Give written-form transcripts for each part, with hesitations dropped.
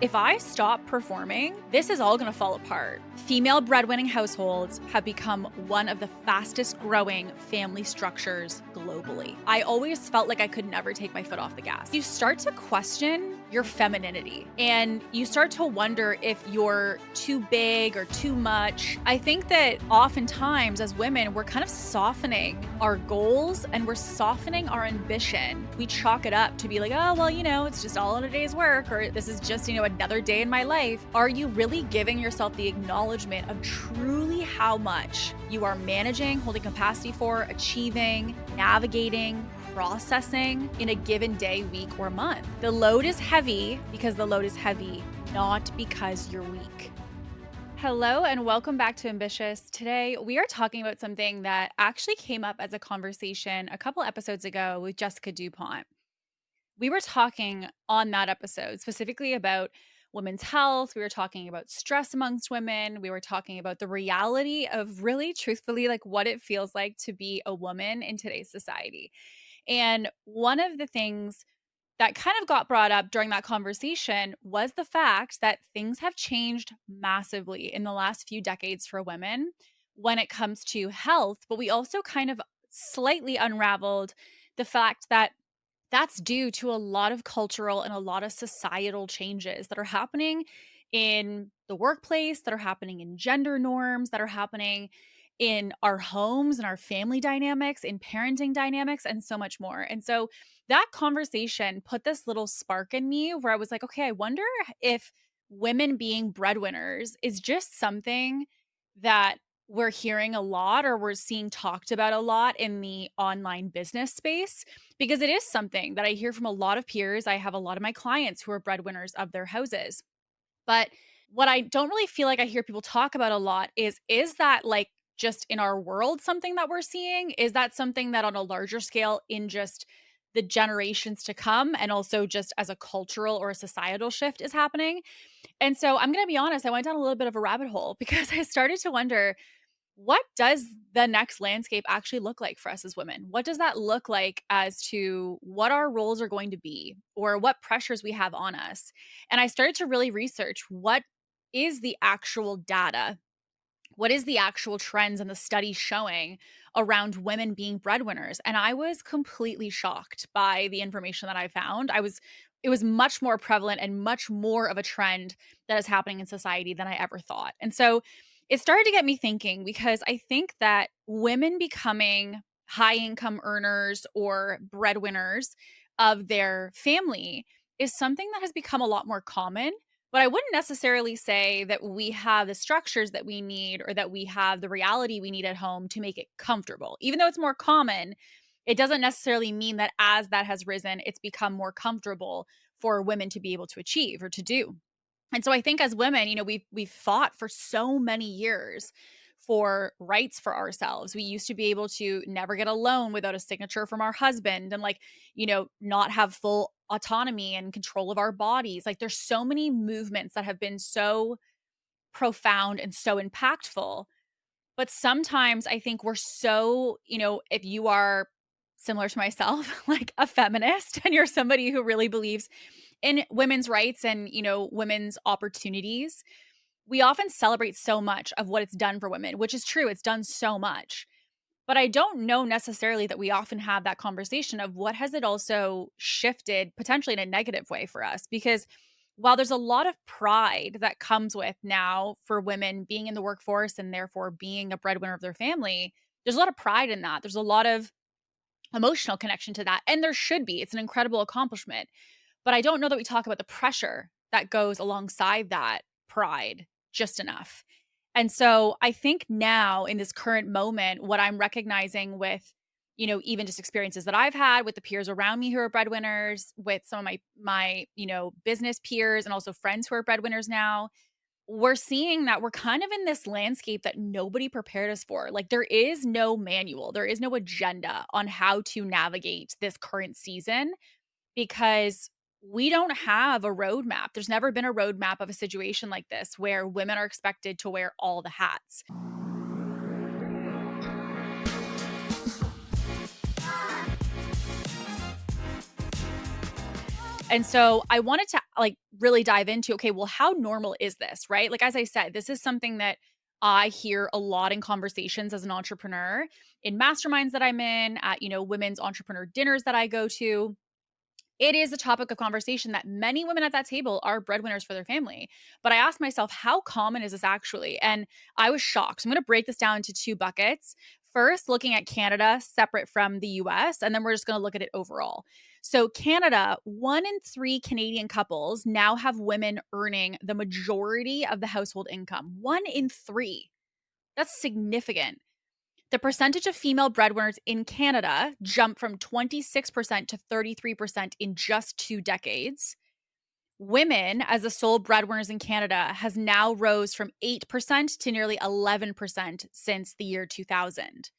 if I stop performing, this is all going to fall apart. Female breadwinning households have become one of the fastest growing family structures globally. I always felt like I could never take my foot off the gas. You start to question your femininity and you start to wonder if you're too big or too much. I think that oftentimes as women, we're kind of softening our goals and we're softening our ambition. We chalk it up to be like, oh, well, it's just all in a day's work, or this is just, another day in my life. Are you really giving yourself the acknowledgement of truly how much you are managing, holding capacity for, achieving, navigating, processing in a given day, week, or month? The load is heavy because the load is heavy, not because you're weak. Hello and welcome back to Ambitious. Today, we are talking about something that actually came up as a conversation a couple episodes ago with Jessica DuPont. We were talking on that episode specifically about women's health. We were talking about stress amongst women. We were talking about the reality of really truthfully like what it feels like to be a woman in today's society. And one of the things that kind of got brought up during that conversation was the fact that things have changed massively in the last few decades for women when it comes to health. But we also kind of slightly unraveled the fact that that's due to a lot of cultural and a lot of societal changes that are happening in the workplace, that are happening in gender norms, that are happening in our homes and our family dynamics, in parenting dynamics, and so much more. And so that conversation put this little spark in me where I was like, okay, I wonder if women being breadwinners is just something that we're hearing a lot or we're seeing talked about a lot in the online business space, because it is something that I hear from a lot of peers. I have a lot of my clients who are breadwinners of their houses. But what I don't really feel like I hear people talk about a lot is that like just in our world something that we're seeing? Is that something that on a larger scale in just the generations to come and also just as a cultural or a societal shift is happening? And so I'm going to be honest, I went down a little bit of a rabbit hole because I started to wonder, what does the next landscape actually look like for us as women? What does that look like as to what our roles are going to be or what pressures we have on us? And I started to really research what is the actual data, what is the actual trends and the studies showing around women being breadwinners. And I was completely shocked by the information that I found. It was much more prevalent and much more of a trend that is happening in society than I ever thought. And so it started to get me thinking, because I think that women becoming high income earners or breadwinners of their family is something that has become a lot more common. But I wouldn't necessarily say that we have the structures that we need or that we have the reality we need at home to make it comfortable. Even though it's more common, it doesn't necessarily mean that as that has risen, it's become more comfortable for women to be able to achieve or to do. And so I think as women, we've fought for so many years for rights for ourselves. We used to be able to never get a loan without a signature from our husband and not have full autonomy and control of our bodies. Like there's so many movements that have been so profound and so impactful. But sometimes I think we're so, if you are similar to myself, like a feminist, and you're somebody who really believes in women's rights and, women's opportunities, we often celebrate so much of what it's done for women, which is true. It's done so much. But I don't know necessarily that we often have that conversation of what has it also shifted potentially in a negative way for us. Because while there's a lot of pride that comes with now for women being in the workforce and therefore being a breadwinner of their family, there's a lot of pride in that. There's a lot of emotional connection to that. And there should be. It's an incredible accomplishment. But I don't know that we talk about the pressure that goes alongside that pride just enough. And so I think now in this current moment, what I'm recognizing with, even just experiences that I've had with the peers around me who are breadwinners, with some of my business peers and also friends who are breadwinners now, we're seeing that we're kind of in this landscape that nobody prepared us for. Like there is no manual, there is no agenda on how to navigate this current season, because we don't have a roadmap. There's never been a roadmap of a situation like this where women are expected to wear all the hats. And so I wanted to like really dive into, okay, well, how normal is this, right? Like, as I said, this is something that I hear a lot in conversations as an entrepreneur, in masterminds that I'm in, at, women's entrepreneur dinners that I go to. It is a topic of conversation that many women at that table are breadwinners for their family. But I asked myself, how common is this actually? And I was shocked. So I'm going to break this down into two buckets. First, looking at Canada separate from the US, and then we're just going to look at it overall. So, Canada, 1 in 3 Canadian couples now have women earning the majority of the household income. 1 in 3. That's significant. The percentage of female breadwinners in Canada jumped from 26% to 33% in just 2 decades. Women as the sole breadwinners in Canada has now rose from 8% to nearly 11% since the year 2000.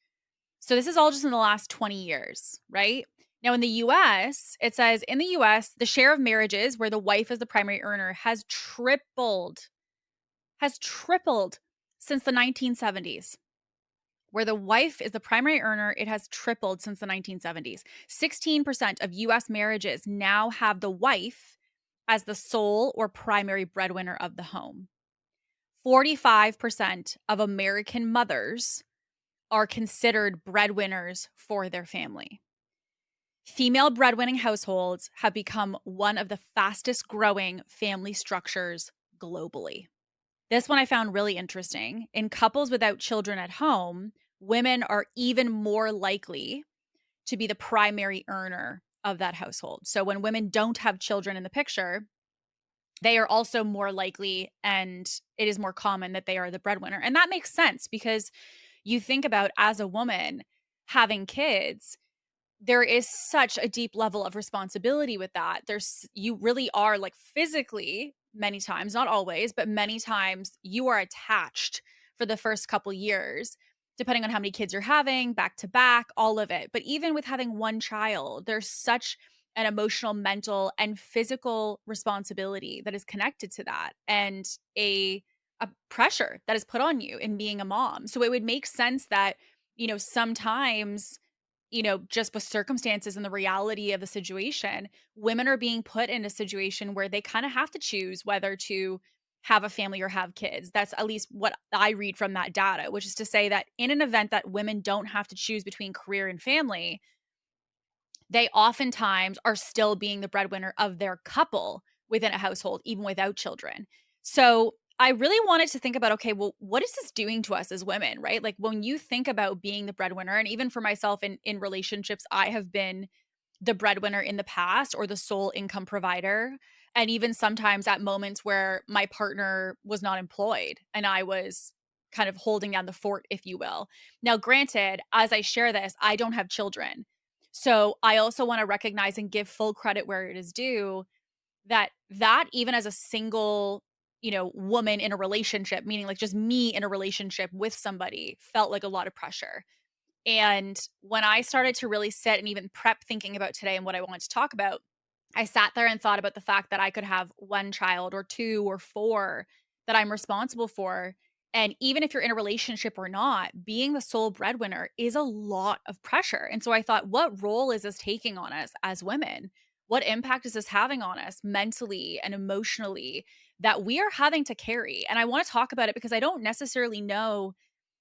So this is all just in the last 20 years, right? Now in the US, it says in the US, the share of marriages where the wife is the primary earner has tripled since the 1970s. Where the wife is the primary earner, it has tripled since the 1970s. 16% of US marriages now have the wife as the sole or primary breadwinner of the home. 45% of American mothers are considered breadwinners for their family. Female breadwinning households have become one of the fastest growing family structures globally. This one I found really interesting. In couples without children at home, women are even more likely to be the primary earner of that household. So when women don't have children in the picture, they are also more likely, and it is more common that they are the breadwinner. And that makes sense because you think about, as a woman having kids, there is such a deep level of responsibility with that. You really are, like, physically, many times, not always, but many times you are attached for the first couple years, depending on how many kids you're having, back to back, all of it. But even with having one child, there's such an emotional, mental, and physical responsibility that is connected to that, and a pressure that is put on you in being a mom. So it would make sense that, sometimes, just with circumstances and the reality of the situation, women are being put in a situation where they kind of have to choose whether to have a family or have kids. That's at least what I read from that data, which is to say that in an event that women don't have to choose between career and family, they oftentimes are still being the breadwinner of their couple within a household, even without children. So I really wanted to think about, okay, well, what is this doing to us as women, right? Like, when you think about being the breadwinner, and even for myself in relationships, I have been the breadwinner in the past, or the sole income provider. And even sometimes at moments where my partner was not employed and I was kind of holding down the fort, if you will. Now, granted, as I share this, I don't have children. So I also want to recognize and give full credit where it is due, that even as a single, woman in a relationship, meaning like just me in a relationship with somebody, felt like a lot of pressure. And when I started to really sit and even prep thinking about today and what I wanted to talk about, I sat there and thought about the fact that I could have one child or two or four that I'm responsible for. And even if you're in a relationship or not, being the sole breadwinner is a lot of pressure. And so I thought, what role is this taking on us as women? What impact is this having on us mentally and emotionally that we are having to carry? And I want to talk about it because I don't necessarily know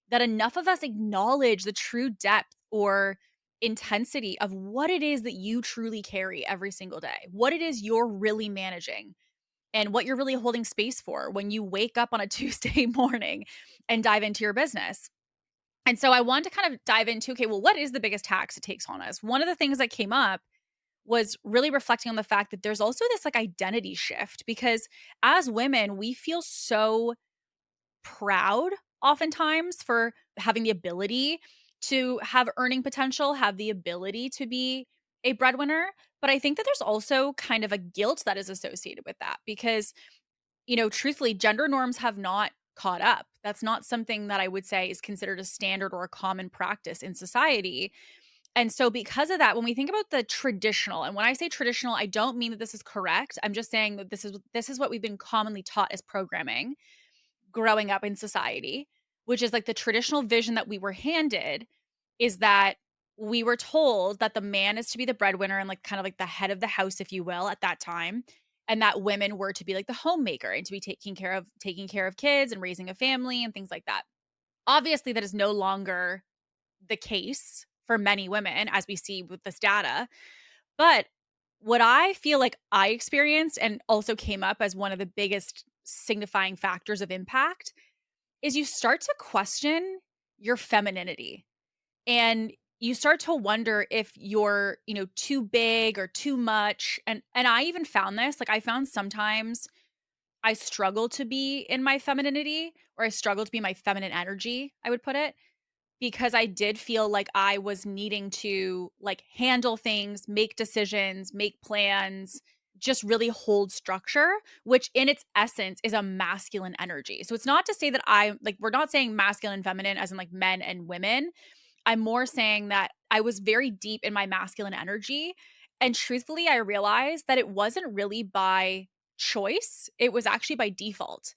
that enough of us acknowledge the true depth or intensity of what it is that you truly carry every single day, what it is you're really managing, and what you're really holding space for when you wake up on a Tuesday morning and dive into your business. And so I wanted to kind of dive into, okay, well, what is the biggest tax it takes on us? One of the things that came up was really reflecting on the fact that there's also this like identity shift, because as women, we feel so proud oftentimes for having the ability to have earning potential, have the ability to be a breadwinner. But I think that there's also kind of a guilt that is associated with that because, truthfully, gender norms have not caught up. That's not something that I would say is considered a standard or a common practice in society. And so because of that, when we think about the traditional, and when I say traditional, I don't mean that this is correct. I'm just saying that this is what we've been commonly taught as programming growing up in society, which is like the traditional vision that we were handed, is that we were told that the man is to be the breadwinner and like kind of like the head of the house, if you will, at that time. And that women were to be like the homemaker and to be taking care of kids and raising a family and things like that. Obviously, that is no longer the case for many women, as we see with this data. But what I feel like I experienced and also came up as one of the biggest signifying factors of impact is you start to question your femininity and you start to wonder if you're, too big or too much. And I even found this, like I found sometimes I struggle to be in my femininity or I struggle to be my feminine energy, I would put it, because I did feel like I was needing to like handle things, make decisions, make plans, just really hold structure, which in its essence is a masculine energy. So it's not to say that I like we're not saying masculine and feminine as in like men and women. I'm more saying that I was very deep in my masculine energy. And truthfully, I realized that it wasn't really by choice, it was actually by default.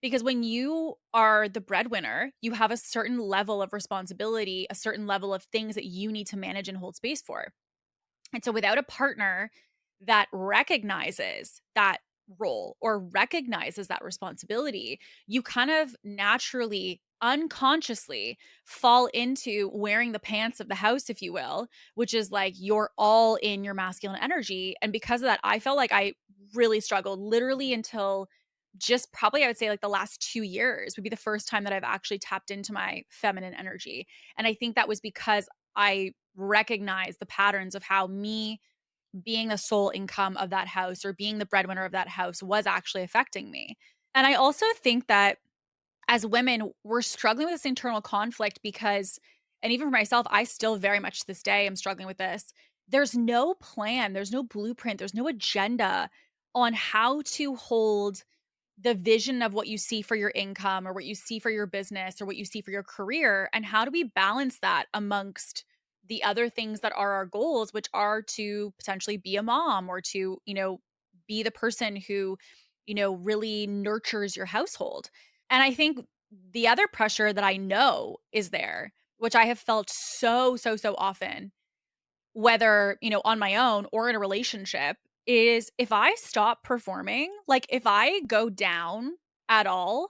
Because when you are the breadwinner, you have a certain level of responsibility, a certain level of things that you need to manage and hold space for. And so without a partner that recognizes that role or recognizes that responsibility, you kind of naturally, unconsciously fall into wearing the pants of the house, if you will, which is like you're all in your masculine energy. And because of that, I felt like I really struggled literally until just probably I would say like the last 2 years would be the first time that I've actually tapped into my feminine energy. And I think that was because I recognize the patterns of how me being the sole income of that house or being the breadwinner of that house was actually affecting me. And I also think that as women, we're struggling with this internal conflict because, and even for myself, I still very much to this day am struggling with this. There's no plan, there's no blueprint, there's no agenda on how to hold the vision of what you see for your income or what you see for your business or what you see for your career, and how do we balance that amongst the other things that are our goals, which are to potentially be a mom or to, be the person who, really nurtures your household. And I think the other pressure that I know is there, which I have felt so often, whether, on my own or in a relationship, is if I stop performing, like if I go down at all,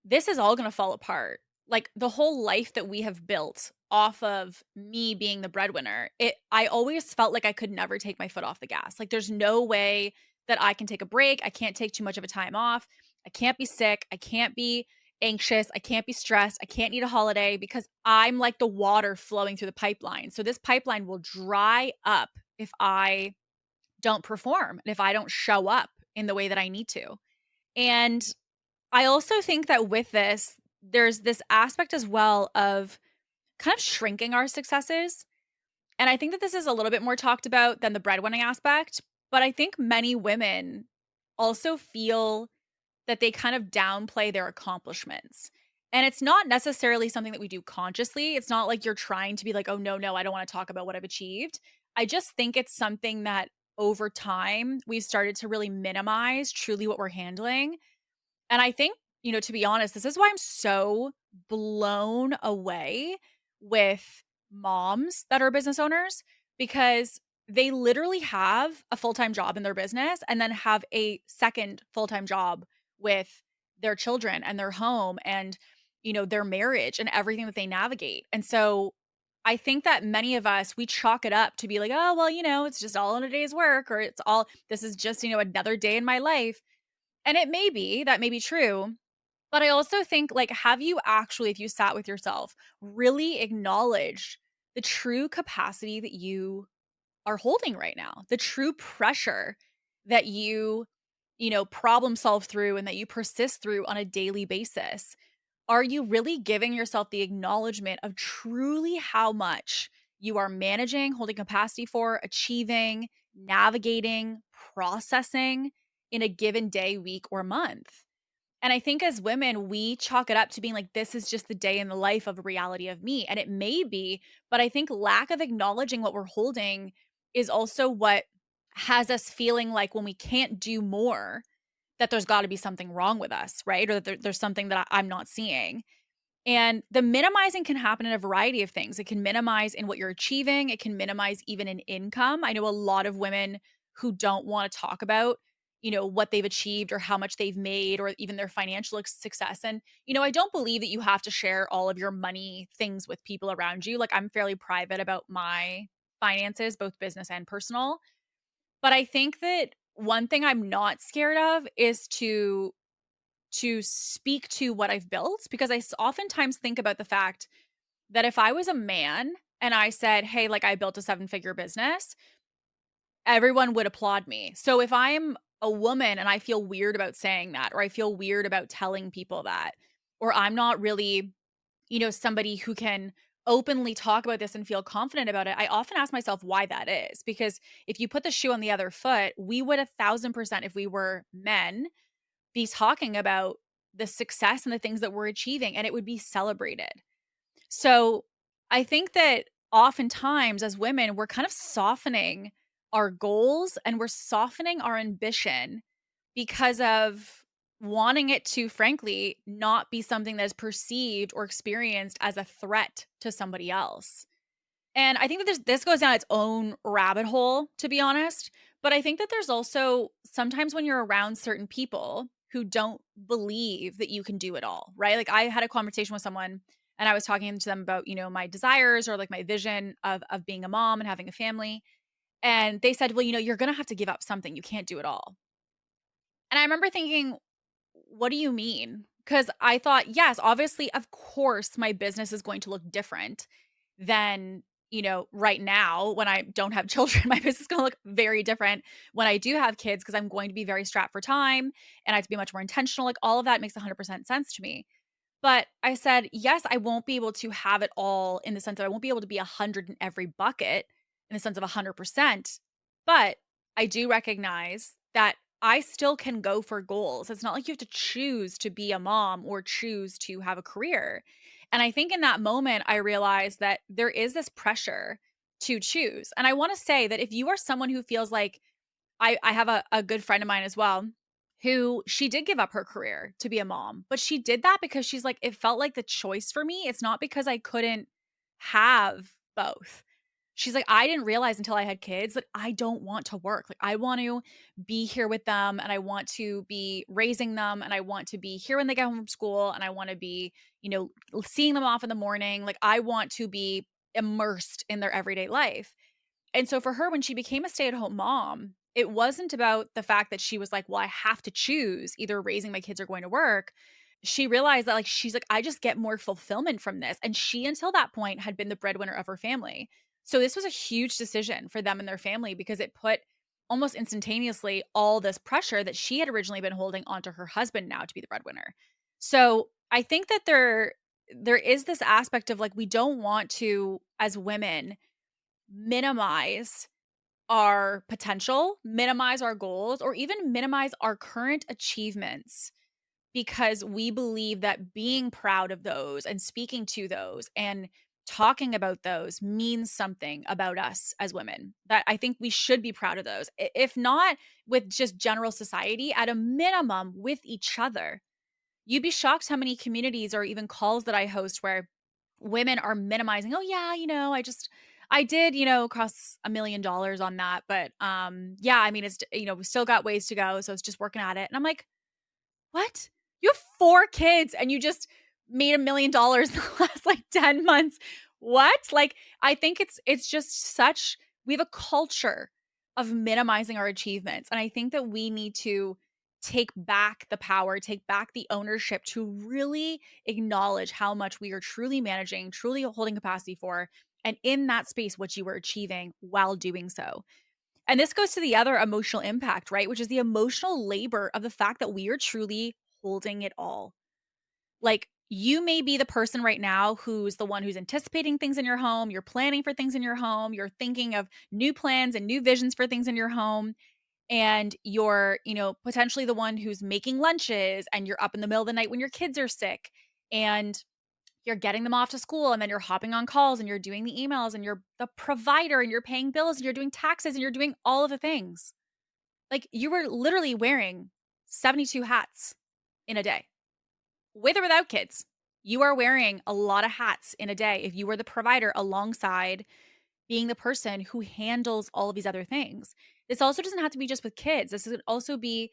this is all gonna fall apart. Like, the whole life that we have built off of me being the breadwinner, I always felt like I could never take my foot off the gas. Like, there's no way that I can take a break. I can't take too much of a time off. I can't be sick. I can't be anxious. I can't be stressed. I can't need a holiday because I'm like the water flowing through the pipeline. So this pipeline will dry up if I don't perform and if I don't show up in the way that I need to. And I also think that with this, there's this aspect as well of kind of shrinking our successes. And I think that this is a little bit more talked about than the breadwinning aspect. But I think many women also feel that they kind of downplay their accomplishments. And it's not necessarily something that we do consciously. It's not like you're trying to be like, oh, no, I don't want to talk about what I've achieved. I just think it's something that over time we've started to really minimize truly what we're handling. And I think, to be honest, this is why I'm so blown away with moms that are business owners because they literally have a full-time job in their business and then have a second full-time job with their children and their home and, their marriage and everything that they navigate. And so I think that many of us, we chalk it up to be like, oh, well, it's just all in a day's work or this is just, another day in my life. And that may be true. But I also think, like, have you actually, if you sat with yourself, really acknowledged the true capacity that you are holding right now, the true pressure that you problem solve through and that you persist through on a daily basis? Are you really giving yourself the acknowledgement of truly how much you are managing, holding capacity for, achieving, navigating, processing in a given day, week, or month? And I think as women, we chalk it up to being like, this is just the day in the life of a reality of me. And it may be, but I think lack of acknowledging what we're holding is also what has us feeling like when we can't do more, that there's got to be something wrong with us, right? Or that there's something that I'm not seeing. And the minimizing can happen in a variety of things. It can minimize in what you're achieving, it can minimize even in income. I know a lot of women who don't want to talk about, what they've achieved or how much they've made or even their financial success. And, I don't believe that you have to share all of your money things with people around you. Like, I'm fairly private about my finances, both business and personal. But I think that one thing I'm not scared of is to speak to what I've built, because oftentimes think about the fact that if I was a man and I said, "Hey, like, I built a seven-figure business," everyone would applaud me. So if I'm a woman and I feel weird about saying that, or I feel weird about telling people that, or I'm not really, somebody who can openly talk about this and feel confident about it, I often ask myself why that is. Because if you put the shoe on the other foot, we would 1,000%, if we were men, be talking about the success and the things that we're achieving, and it would be celebrated. So I think that oftentimes as women, we're kind of softening our goals and we're softening our ambition because of wanting it to, frankly, not be something that is perceived or experienced as a threat to somebody else. And I think that this goes down its own rabbit hole, to be honest. But I think that there's also sometimes when you're around certain people who don't believe that you can do it all, right? Like, I had a conversation with someone and I was talking to them about, my desires or like my vision of being a mom and having a family. And they said, "Well, you're gonna have to give up something. You can't do it all." And I remember thinking, what do you mean? Because I thought, yes, obviously, of course, my business is going to look different than, right now when I don't have children. My business is going to look very different when I do have kids because I'm going to be very strapped for time and I have to be much more intentional. Like, all of that makes 100% sense to me. But I said, yes, I won't be able to have it all in the sense that I won't be able to be 100 in every bucket in the sense of 100%. But I do recognize that I still can go for goals. It's not like you have to choose to be a mom or choose to have a career. And I think in that moment, I realized that there is this pressure to choose. And I want to say that if you are someone who feels like, I have a good friend of mine as well, who she did give up her career to be a mom, but she did that because she's like, "It felt like the choice for me. It's not because I couldn't have both." She's like, "I didn't realize until I had kids that I don't want to work. Like, I want to be here with them and I want to be raising them and I want to be here when they get home from school and I want to be, seeing them off in the morning. Like, I want to be immersed in their everyday life." And so for her, when she became a stay-at-home mom, it wasn't about the fact that she was like, "Well, I have to choose either raising my kids or going to work." She realized that, like, she's like, "I just get more fulfillment from this." And she, until that point, had been the breadwinner of her family. So this was a huge decision for them and their family because it put almost instantaneously all this pressure that she had originally been holding onto her husband now to be the breadwinner. So I think that there is this aspect of, like, we don't want to, as women, minimize our potential, minimize our goals, or even minimize our current achievements because we believe that being proud of those and speaking to those and talking about those means something about us as women. That I think we should be proud of those. If not with just general society, at a minimum with each other. You'd be shocked how many communities or even calls that I host where women are minimizing, "Oh yeah, I did, cost $1 million on that, but yeah, I mean, it's we still got ways to go, so it's just working at it." And I'm like, "What? You have 4 kids and you just made $1 million in the last like 10 months. What?" Like, I think it's just such we have a culture of minimizing our achievements. And I think that we need to take back the power, take back the ownership to really acknowledge how much we are truly managing, truly holding capacity for, and in that space, what you were achieving while doing so. And this goes to the other emotional impact, right? Which is the emotional labor of the fact that we are truly holding it all. Like, you may be the person right now who's the one who's anticipating things in your home, you're planning for things in your home, you're thinking of new plans and new visions for things in your home, and you're, potentially the one who's making lunches and you're up in the middle of the night when your kids are sick and you're getting them off to school and then you're hopping on calls and you're doing the emails and you're the provider and you're paying bills and you're doing taxes and you're doing all of the things. Like, you were literally wearing 72 hats in a day with or without kids. You are wearing a lot of hats in a day if you are the provider alongside being the person who handles all of these other things. This also doesn't have to be just with kids. This could also be,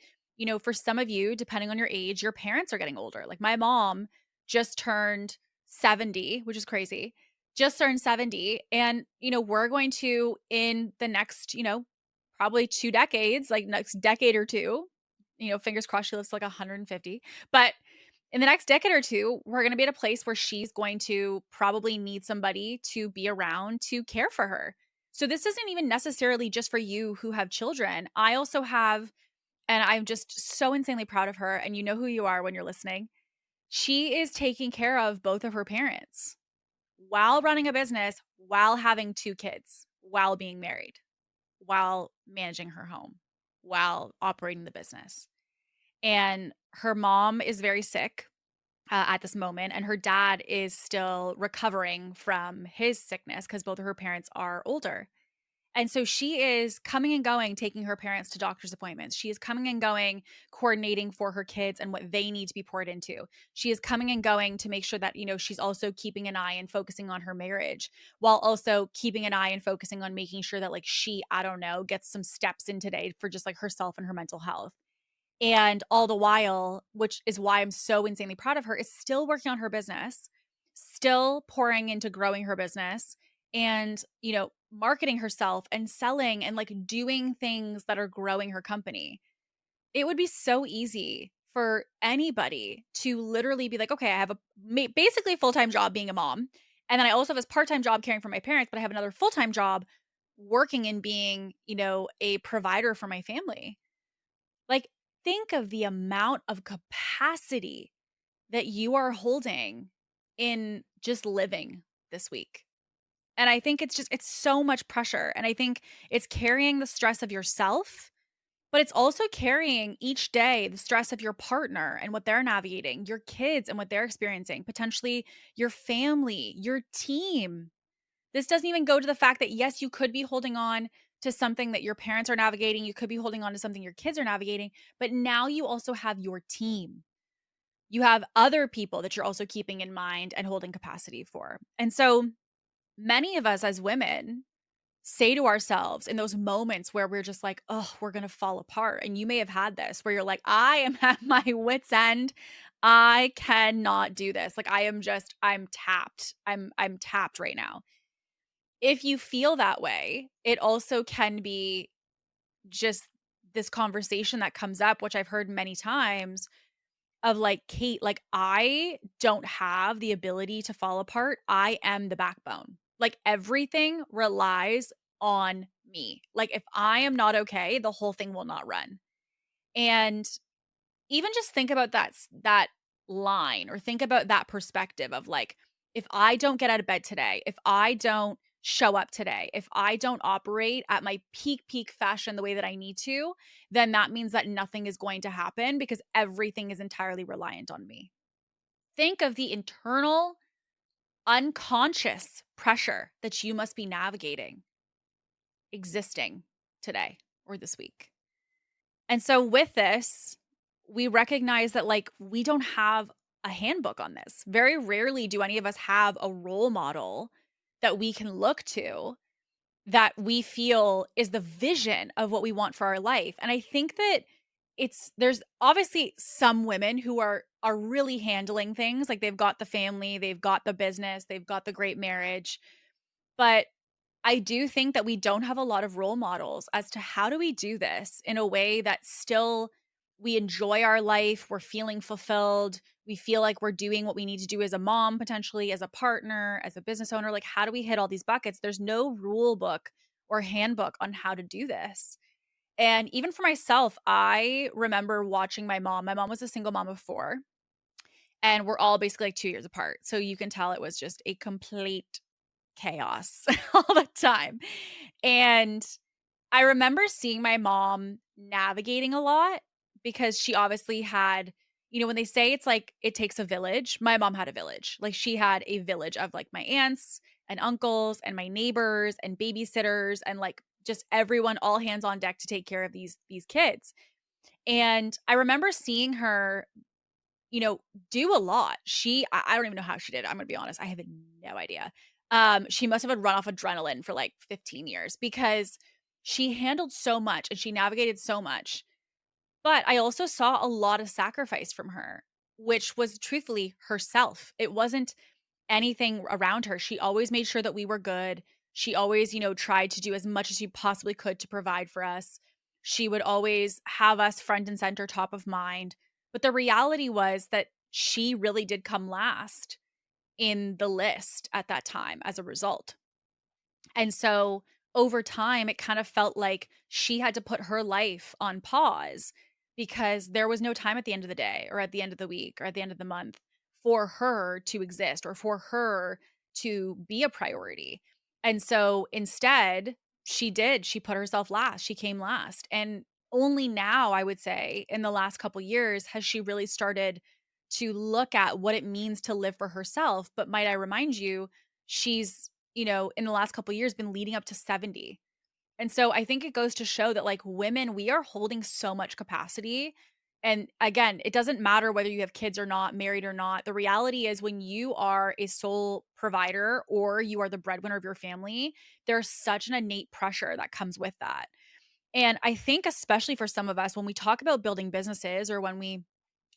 for some of you, depending on your age, your parents are getting older. Like my mom just turned 70, which is crazy, just turned 70. And, we're going to, in the next, probably 2 decades, like next decade or two, fingers crossed she lives to like 150. But in the next decade or two, we're going to be at a place where she's going to probably need somebody to be around to care for her. So this isn't even necessarily just for you who have children. I also have, and I'm just so insanely proud of her. And you know who you are when you're listening. She is taking care of both of her parents while running a business, while having 2 kids, while being married, while managing her home, while operating the business. And her mom is very sick at this moment, and her dad is still recovering from his sickness because both of her parents are older. And so she is coming and going, taking her parents to doctor's appointments. She is coming and going, coordinating for her kids and what they need to be poured into. She is coming and going to make sure that, she's also keeping an eye and focusing on her marriage, while also keeping an eye and focusing on making sure that, like, she, I don't know, gets some steps in today for just like herself and her mental health. And all the while, which is why I'm so insanely proud of her, is still working on her business, still pouring into growing her business and, marketing herself and selling and like doing things that are growing her company. It would be so easy for anybody to literally be like, okay, I have basically a full-time job being a mom. And then I also have this part-time job caring for my parents, but I have another full-time job working and being, a provider for my family. Like, think of the amount of capacity that you are holding in just living this week. And I think it's so much pressure. And I think it's carrying the stress of yourself, but it's also carrying each day the stress of your partner and what they're navigating, your kids and what they're experiencing, potentially your family, your team. This doesn't even go to the fact that, yes, you could be holding on to something that your parents are navigating. You could be holding on to something your kids are navigating, but now you also have your team. You have other people that you're also keeping in mind and holding capacity for. And so many of us as women say to ourselves in those moments where we're just like, oh, we're going to fall apart. And you may have had this where you're like, I am at my wit's end. I cannot do this. Like I'm tapped. I'm tapped right now. If you feel that way, it also can be just this conversation that comes up, which I've heard many times of like, Kate, like, I don't have the ability to fall apart. I am the backbone. Like, everything relies on me. Like, if I am not okay, the whole thing will not run. And even just think about that line, or think about that perspective of like, if I don't get out of bed today, if I don't show up today, if I don't operate at my peak fashion the way that I need to, then that means that nothing is going to happen because everything is entirely reliant on me. Think of the internal unconscious pressure that you must be navigating existing today or this week. And so with this, we recognize that, like, we don't have a handbook on this. Very rarely do any of us have a role model that we can look to that we feel is the vision of what we want for our life. And I think that there's obviously some women who are really handling things, like they've got the family, they've got the business, they've got the great marriage, but I do think that we don't have a lot of role models as to how do we do this in a way that still we enjoy our life, we're feeling fulfilled, we feel like we're doing what we need to do as a mom, potentially as a partner, as a business owner. Like, how do we hit all these buckets? There's no rule book or handbook on how to do this. And even for myself, I remember watching my mom. My mom was a single mom of 4, and we're all basically like 2 years apart. So you can tell it was just a complete chaos all the time. And I remember seeing my mom navigating a lot because she obviously had, when they say it's like it takes a village, my mom had a village. Like, she had a village of like my aunts and uncles and my neighbors and babysitters and like just everyone, all hands on deck to take care of these kids. And I remember seeing her you know, do a lot. I don't even know how she did it, I'm gonna be honest, I have no idea. She must have had run off adrenaline for, like, 15 years because she handled so much and she navigated so much, but I also saw a lot of sacrifice from her, which was truthfully herself. It wasn't anything around her. She always made sure that we were good. She always, tried to do as much as she possibly could to provide for us. She would always have us front and center, top of mind. But the reality was that she really did come last in the list at that time as a result. And so over time, it kind of felt like she had to put her life on pause because there was no time at the end of the day or at the end of the week or at the end of the month for her to exist or for her to be a priority. And so instead, she did. She put herself last. She came last. And only now, I would say, in the last couple years, has she really started to look at what it means to live for herself. But might I remind you, she's in the last couple of years been leading up to 70. And so I think it goes to show that like women, we are holding so much capacity. And again, it doesn't matter whether you have kids or not, married or not. The reality is when you are a sole provider or you are the breadwinner of your family, there's such an innate pressure that comes with that. And I think especially for some of us, when we talk about building businesses or when we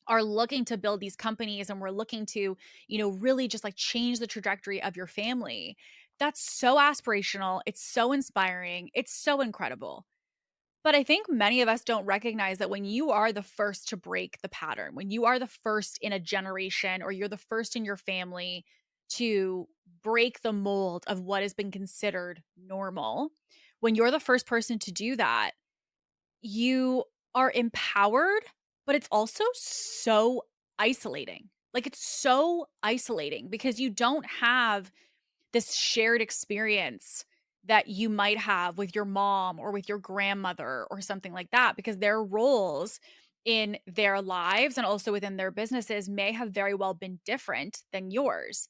are looking to build these companies and we're looking to, really just like change the trajectory of your family. That's so aspirational. It's so inspiring. It's so incredible. But I think many of us don't recognize that when you are the first to break the pattern, when you are the first in a generation or you're the first in your family to break the mold of what has been considered normal, when you're the first person to do that, you are empowered, but it's also so isolating. Like, it's so isolating because you don't have this shared experience that you might have with your mom or with your grandmother or something like that, because their roles in their lives and also within their businesses may have very well been different than yours.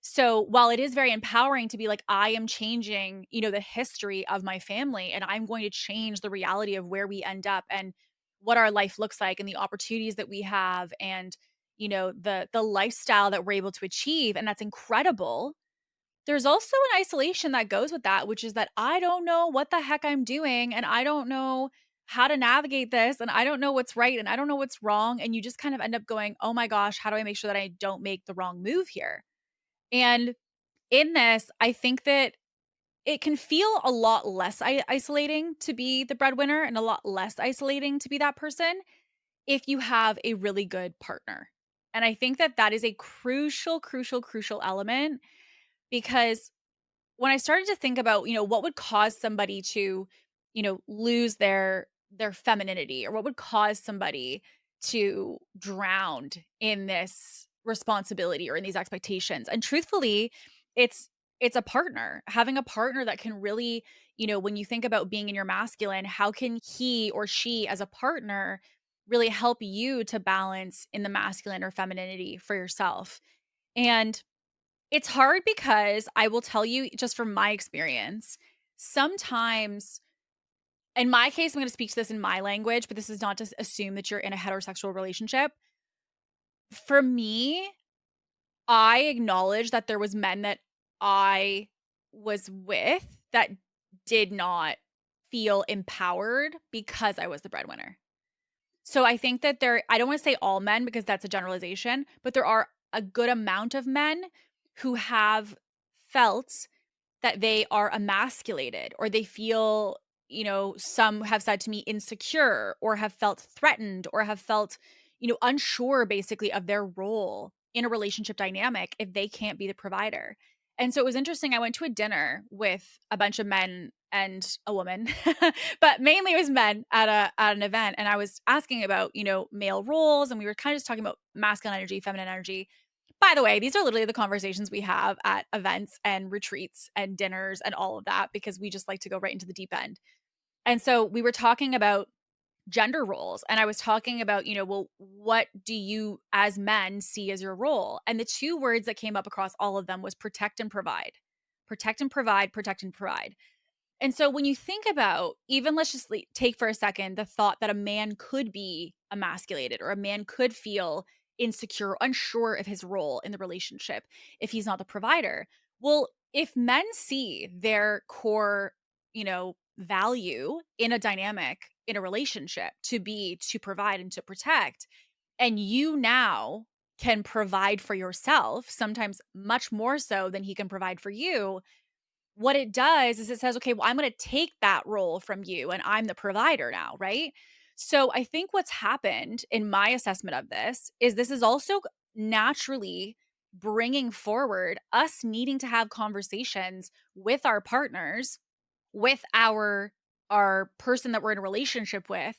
So while it is very empowering to be like, I am changing, the history of my family and I'm going to change the reality of where we end up and what our life looks like and the opportunities that we have and, the lifestyle that we're able to achieve. And that's incredible. There's also an isolation that goes with that, which is that I don't know what the heck I'm doing and I don't know how to navigate this and I don't know what's right and I don't know what's wrong. And you just kind of end up going, oh my gosh, how do I make sure that I don't make the wrong move here? And in this, I think that it can feel a lot less isolating to be the breadwinner and a lot less isolating to be that person if you have a really good partner. And I think that that is a crucial, crucial, crucial element because when I started to think about, what would cause somebody to, lose their femininity or what would cause somebody to drown in this responsibility or in these expectations. And truthfully, it's it's a partner. Having a partner that can really, when you think about being in your masculine, how can he or she as a partner really help you to balance in the masculine or femininity for yourself? And it's hard because I will tell you just from my experience, sometimes in my case, I'm gonna speak to this in my language, but this is not to assume that you're in a heterosexual relationship. For me, I acknowledge that there was men that I was with that did not feel empowered because I was the breadwinner. So I think that I don't wanna say all men because that's a generalization, but there are a good amount of men who have felt that they are emasculated or they feel, some have said to me insecure or have felt threatened or have felt, unsure basically of their role in a relationship dynamic if they can't be the provider. And so it was interesting. I went to a dinner with a bunch of men and a woman, but mainly it was men at an event. And I was asking about, male roles, and we were kind of just talking about masculine energy, feminine energy. By the way, these are literally the conversations we have at events and retreats and dinners and all of that because we just like to go right into the deep end. And so we were talking about gender roles and I was talking about, well, what do you as men see as your role? And the two words that came up across all of them was protect and provide. Protect and provide, protect and provide. And so when you think about, even let's just take for a second the thought that a man could be emasculated or a man could feel insecure, unsure of his role in the relationship if he's not the provider. Well, if men see their core, value in a dynamic, in a relationship to be to provide and to protect, and you now can provide for yourself, sometimes much more so than he can provide for you, what it does is it says, okay, well, I'm going to take that role from you and I'm the provider now, right? So I think what's happened in my assessment of this is also naturally bringing forward us needing to have conversations with our partners, with our person that we're in a relationship with,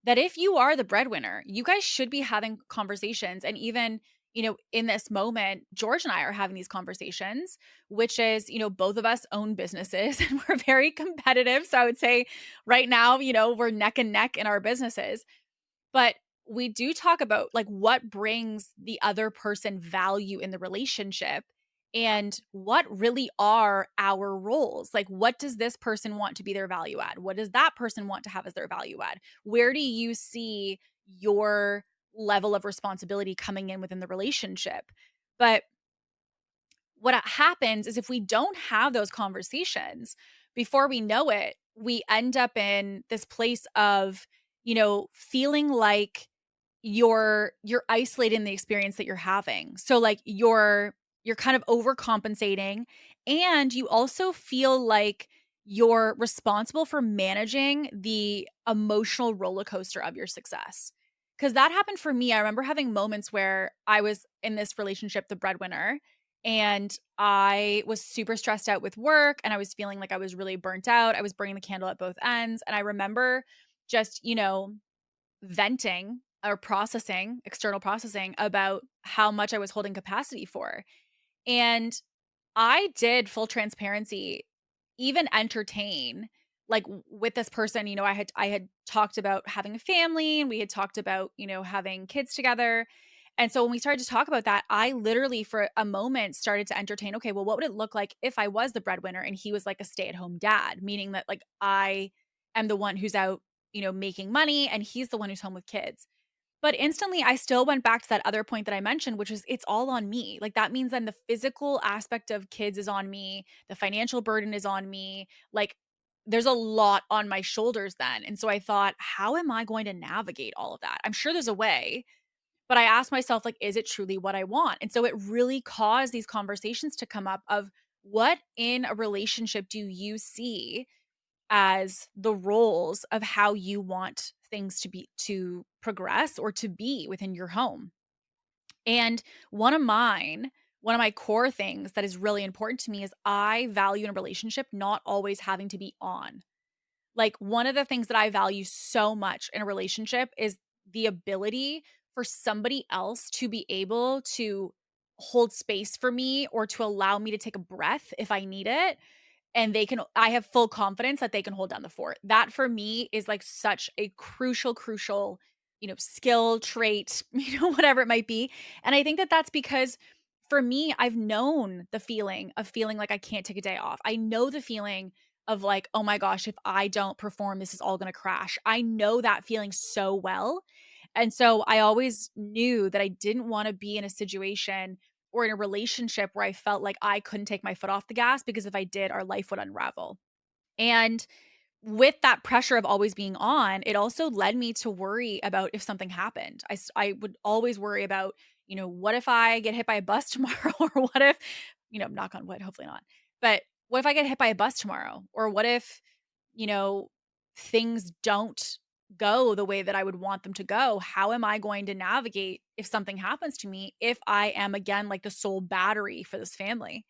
that if you are the breadwinner, you guys should be having conversations. And even, in this moment, George and I are having these conversations, which is, both of us own businesses and we're very competitive. So I would say right now, we're neck and neck in our businesses. But we do talk about like what brings the other person value in the relationship and what really are our roles. Like, what does this person want to be their value add? What does that person want to have as their value add? Where do you see your level of responsibility coming in within the relationship? But what happens is if we don't have those conversations, before we know it, we end up in this place of, feeling like you're isolating the experience that you're having. So like you're kind of overcompensating, and you also feel like you're responsible for managing the emotional roller coaster of your success. Cuz that happened for me. I remember having moments where I was in this relationship, the breadwinner, and I was super stressed out with work and I was feeling like I was really burnt out. I was burning the candle at both ends, and I remember just, venting or processing, external processing about how much I was holding capacity for. And I did, full transparency, even entertain like with this person, I had talked about having a family and we had talked about, having kids together. And so when we started to talk about that, I literally for a moment started to entertain, okay, well, what would it look like if I was the breadwinner and he was like a stay-at-home dad, meaning that like I am the one who's out, making money and he's the one who's home with kids. But instantly, I still went back to that other point that I mentioned, which is it's all on me. Like that means then the physical aspect of kids is on me, the financial burden is on me. Like there's a lot on my shoulders then. And so I thought, how am I going to navigate all of that? I'm sure there's a way, but I asked myself, like, is it truly what I want? And so it really caused these conversations to come up of what in a relationship do you see as the roles of how you want things to progress or to be within your home. And one of my core things that is really important to me is I value in a relationship not always having to be on. Like one of the things that I value so much in a relationship is the ability for somebody else to be able to hold space for me or to allow me to take a breath if I need it, and I have full confidence that they can hold down the fort. That for me is like such a crucial, skill trait, whatever it might be. And I think that that's because for me, I've known the feeling of feeling like I can't take a day off. I know the feeling of like, oh my gosh, if I don't perform, this is all going to crash. I know that feeling so well. And so I always knew that I didn't want to be in a situation or in a relationship where I felt like I couldn't take my foot off the gas, because if I did, our life would unravel. And with that pressure of always being on, it also led me to worry about if something happened. I would always worry about, what if I get hit by a bus tomorrow? Or what if, knock on wood, hopefully not. But what if I get hit by a bus tomorrow? Or what if, you know, things don't go the way that I would want them to go? How am I going to navigate if something happens to me if I am again like the sole battery for this family?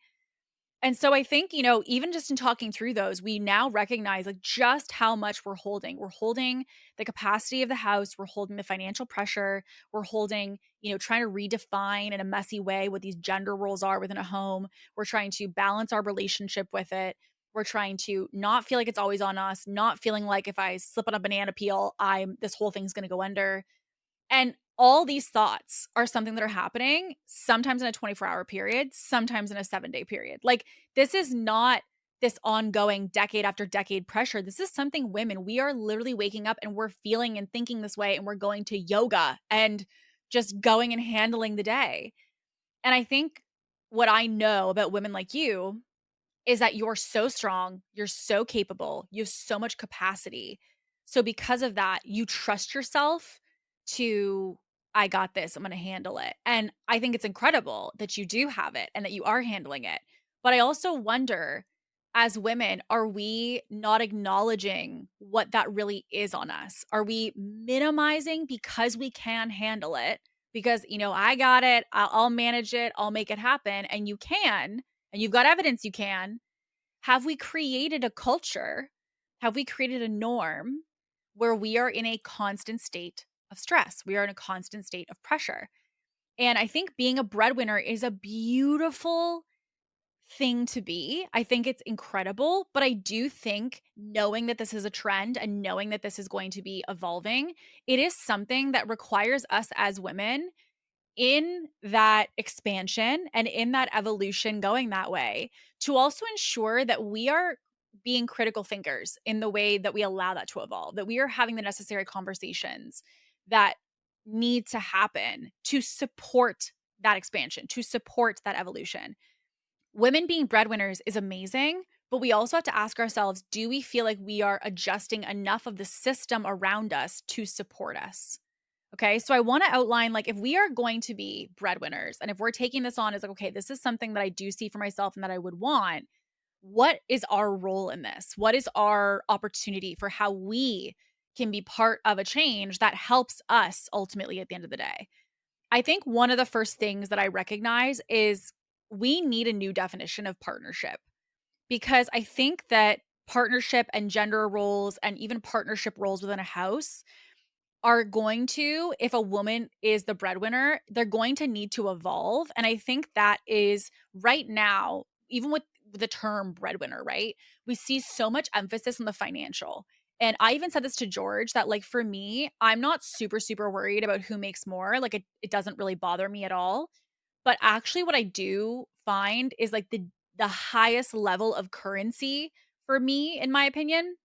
And so I think, even just in talking through those, we now recognize like just how much we're holding. We're holding the capacity of the house, we're holding the financial pressure, we're holding, trying to redefine in a messy way what these gender roles are within a home. We're trying to balance our relationship with it. We're trying to not feel like it's always on us, not feeling like if I slip on a banana peel, this whole thing's going to go under. And all these thoughts are something that are happening sometimes in a 24-hour period, sometimes in a 7-day period. Like this is not this ongoing decade after decade pressure. This is something women, we are literally waking up and we're feeling and thinking this way, and we're going to yoga and just going and handling the day. And I think what I know about women like you is that you're so strong, you're so capable, you have so much capacity. So because of that, you trust yourself to, I got this, I'm going to handle it. And I think it's incredible that you do have it and that you are handling it. But I also wonder, as women, are we not acknowledging what that really is on us? Are we minimizing because we can handle it? Because, I got it, I'll manage it, I'll make it happen. And you can, and you've got evidence you can. Have we created a culture? Have we created a norm where we are in a constant state of stress? We are in a constant state of pressure. And I think being a breadwinner is a beautiful thing to be. I think it's incredible, but I do think knowing that this is a trend and knowing that this is going to be evolving, it is something that requires us as women in that expansion and in that evolution going that way to also ensure that we are being critical thinkers in the way that we allow that to evolve, that we are having the necessary conversations that need to happen to support that expansion, to support that evolution. Women being breadwinners is amazing, but we also have to ask ourselves, do we feel like we are adjusting enough of the system around us to support us? Okay. So I want to outline, like, if we are going to be breadwinners and if we're taking this on as like, okay, this is something that I do see for myself and that I would want, what is our role in this? What is our opportunity for how we can be part of a change that helps us ultimately at the end of the day? I think one of the first things that I recognize is we need a new definition of partnership, because I think that partnership and gender roles and even partnership roles within a house are going to, if a woman is the breadwinner, they're going to need to evolve. And I think that is right now, even with the term breadwinner, right? We see so much emphasis on the financial. And I even said this to George that, like, for me, I'm not super, super worried about who makes more. Like, it doesn't really bother me at all. But actually, what I do find is like the highest level of currency for me, in my opinion,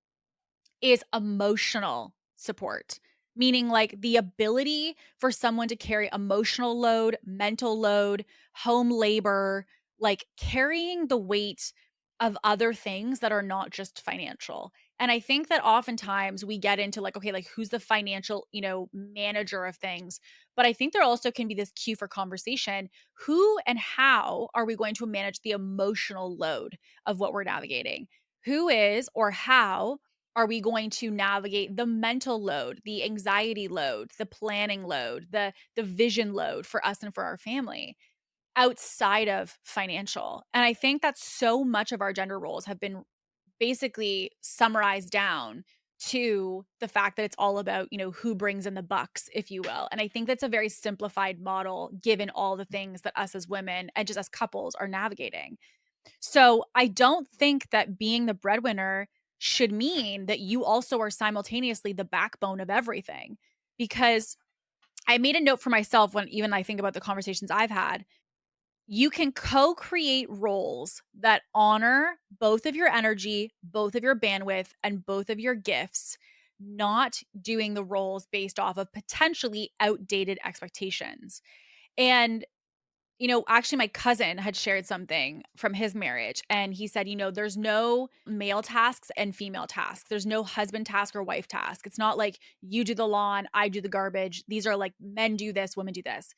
is emotional support, meaning like the ability for someone to carry emotional load, mental load, home labor, like carrying the weight of other things that are not just financial. And I think that oftentimes we get into like, okay, like who's the financial, manager of things? But I think there also can be this cue for conversation. Who and how are we going to manage the emotional load of what we're navigating? Who is or how are we going to navigate the mental load, the anxiety load, the planning load, the vision load for us and for our family outside of financial? And I think that so much of our gender roles have been basically summarized down to the fact that it's all about, who brings in the bucks, if you will. And I think that's a very simplified model given all the things that us as women and just as couples are navigating. So I don't think that being the breadwinner should mean that you also are simultaneously the backbone of everything. Because I made a note for myself when even I think about the conversations I've had. You can co create roles that honor both of your energy, both of your bandwidth, and both of your gifts, not doing the roles based off of potentially outdated expectations. And actually, my cousin had shared something from his marriage, and he said, there's no male tasks and female tasks. There's no husband task or wife task. It's not like you do the lawn, I do the garbage. These are like men do this, women do this.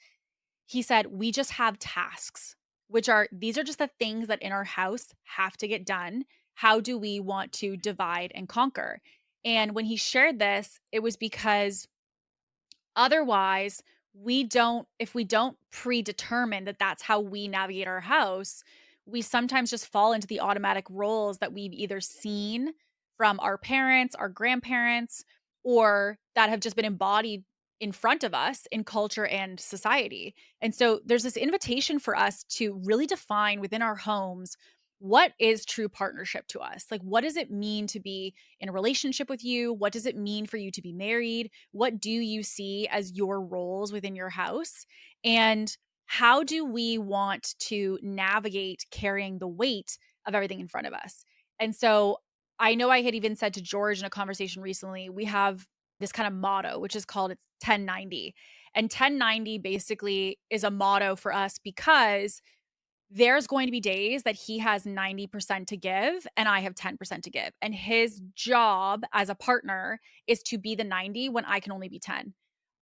He said, we just have tasks, these are just the things that in our house have to get done. How do we want to divide and conquer? And when he shared this, it was because otherwise, if we don't predetermine that that's how we navigate our house, we sometimes just fall into the automatic roles that we've either seen from our parents, our grandparents, or that have just been embodied in front of us in culture and society. And so there's this invitation for us to really define within our homes what is true partnership to us? Like, what does it mean to be in a relationship with you? What does it mean for you to be married? What do you see as your roles within your house? And how do we want to navigate carrying the weight of everything in front of us? And so I know I had even said to George in a conversation recently, we have this kind of motto, which is called it's 1090. And 1090 basically is a motto for us because there's going to be days that he has 90% to give and I have 10% to give. And his job as a partner is to be the 90 when I can only be 10.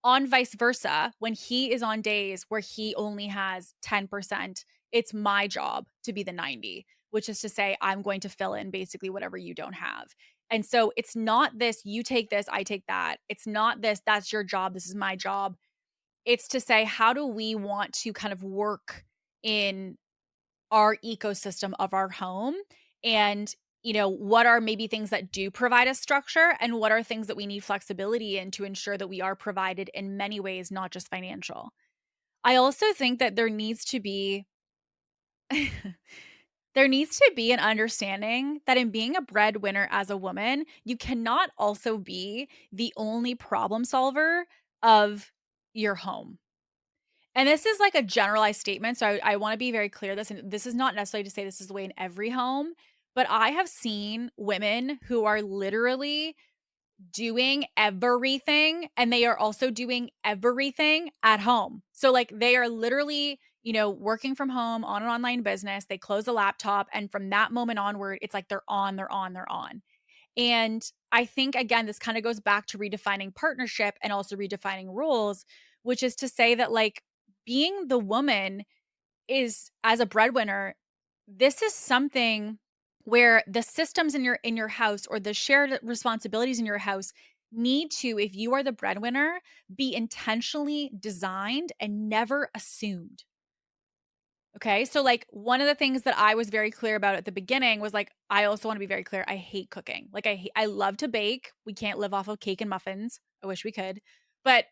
On vice versa, when he is on days where he only has 10%, it's my job to be the 90, which is to say, I'm going to fill in basically whatever you don't have. And so it's not this, you take this, I take that. It's not this, that's your job, this is my job. It's to say, how do we want to kind of work in our ecosystem of our home? And what are maybe things that do provide us structure, and what are things that we need flexibility in to ensure that we are provided in many ways, not just financial. I also think that there needs to be an understanding that in being a breadwinner as a woman, you cannot also be the only problem solver of your home. And this is like a generalized statement, so I wanna be very clear this, and this is not necessarily to say this is the way in every home, but I have seen women who are literally doing everything, and they are also doing everything at home. So, like, they are literally, working from home on an online business, they close the laptop, and from that moment onward, it's like they're on, they're on, they're on. And I think, again, this kind of goes back to redefining partnership and also redefining roles, which is to say that, like, being the woman is, as a breadwinner, this is something where the systems in your house, or the shared responsibilities in your house, need to, if you are the breadwinner, be intentionally designed and never assumed. Okay. So, like, one of the things that I was very clear about at the beginning was, like, I also want to be very clear. I hate cooking. Like, I love to bake. We can't live off of cake and muffins. I wish we could. But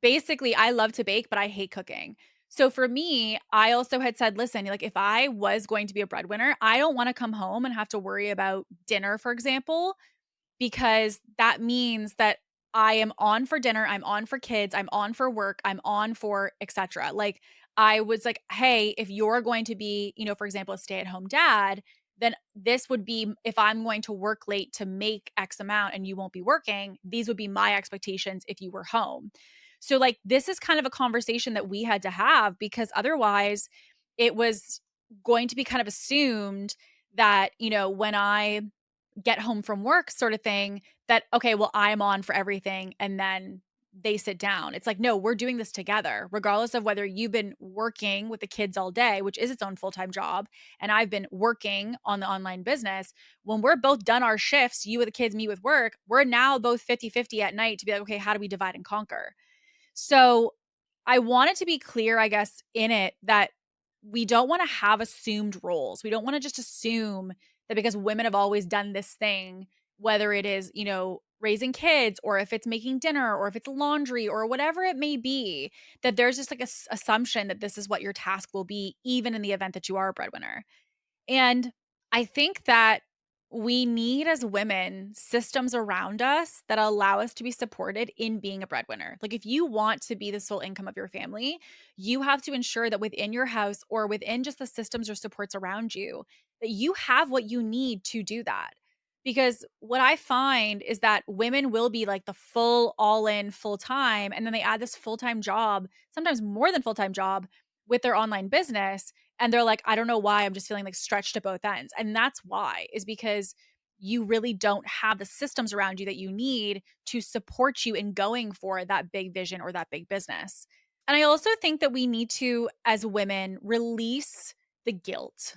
basically, I love to bake, but I hate cooking. So for me, I also had said, listen, like, if I was going to be a breadwinner, I don't want to come home and have to worry about dinner, for example, because that means that I am on for dinner, I'm on for kids, I'm on for work, I'm on for etc. Like, I was like, hey, if you're going to be, for example, a stay-at-home dad, then this would be, if I'm going to work late to make X amount and you won't be working, these would be my expectations if you were home. So, like, this is kind of a conversation that we had to have, because otherwise it was going to be kind of assumed that, when I get home from work, sort of thing, that, okay, well, I'm on for everything, and then they sit down. It's like, no, we're doing this together, regardless of whether you've been working with the kids all day, which is its own full-time job, and I've been working on the online business. When we're both done our shifts, you with the kids, me with work, we're now both 50-50 at night to be like, okay, how do we divide and conquer? So I wanted to be clear, I guess, in it, that we don't want to have assumed roles. We don't want to just assume that because women have always done this thing, whether it is, raising kids, or if it's making dinner, or if it's laundry, or whatever it may be, that there's just like a assumption that this is what your task will be, even in the event that you are a breadwinner. And I think that we need, as women, systems around us that allow us to be supported in being a breadwinner. Like, if you want to be the sole income of your family, you have to ensure that within your house, or within just the systems or supports around you, that you have what you need to do that. Because what I find is that women will be like the full, all in, full time, and then they add this full time job, sometimes more than full time job, with their online business. And they're like, I don't know why, I'm just feeling like stretched at both ends. And that's why, is because you really don't have the systems around you that you need to support you in going for that big vision or that big business. And I also think that we need to, as women, the guilt.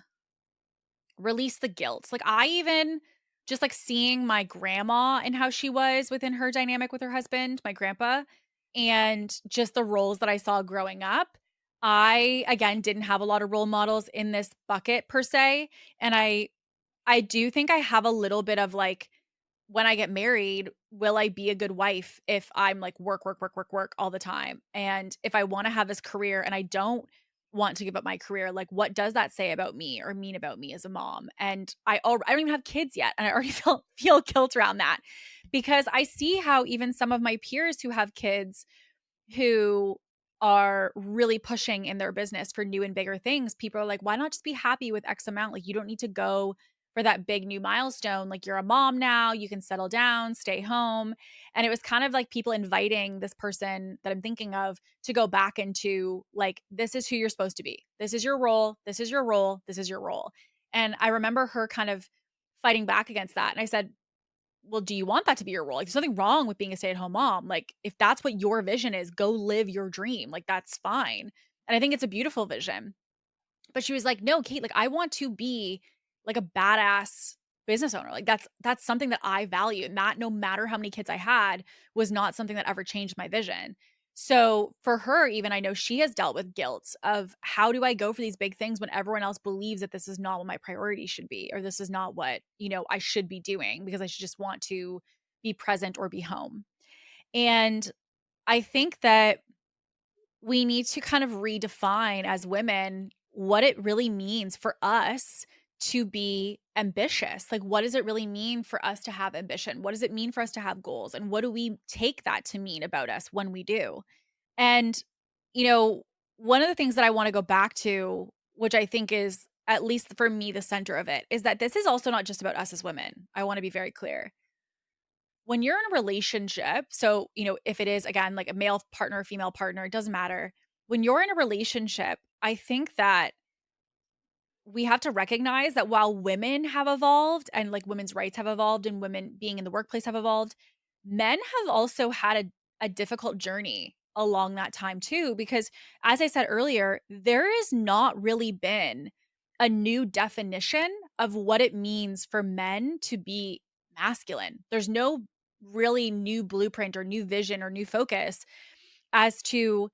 Release the guilt. Like, I even just like seeing my grandma and how she was within her dynamic with her husband, my grandpa, and just the roles that I saw growing up. I, again, didn't have a lot of role models in this bucket per se. And I do think I have a little bit of like, when I get married, will I be a good wife if I'm like work, work, work, work, work all the time? And if I want to have this career and I don't want to give up my career, like, what does that say about me or mean about me as a mom? And I don't even have kids yet, and I already feel guilt around that, because I see how even some of my peers who have kids, who are really pushing in their business for new and bigger things, people are like, why not just be happy with X amount? Like, you don't need to go for that big new milestone. Like, you're a mom now, you can settle down, stay home. And it was kind of like people inviting this person that I'm thinking of to go back into, like, this is who you're supposed to be. This is your role. This is your role. This is your role. And I remember her kind of fighting back against that. And I said, well, do you want that to be your role? Like, there's nothing wrong with being a stay-at-home mom. Like, if that's what your vision is, go live your dream. Like, that's fine. And I think it's a beautiful vision. But she was like, "No, Kate, like, I want to be like a badass business owner. Like, that's something that I value, and that, no matter how many kids I had, was not something that ever changed my vision." So for her, even, I know she has dealt with guilt of, how do I go for these big things when everyone else believes that this is not what my priority should be, or this is not what, I should be doing, because I should just want to be present or be home. And I think that we need to kind of redefine as women what it really means for us to be ambitious. Like, what does it really mean for us to have ambition? What does it mean for us to have goals? And what do we take that to mean about us when we do? And, you know, one of the things that I want to go back to, which I think is, at least for me, the center of it, is that this is also not just about us as women. I want to be very clear. When you're in a relationship, so, if it is, again, like a male partner, female partner, it doesn't matter. When you're in a relationship, I think that we have to recognize that while women have evolved, and like women's rights have evolved, and women being in the workplace have evolved, men have also had a difficult journey along that time too. Because, as I said earlier, there has not really been a new definition of what it means for men to be masculine. There's no really new blueprint or new vision or new focus as to,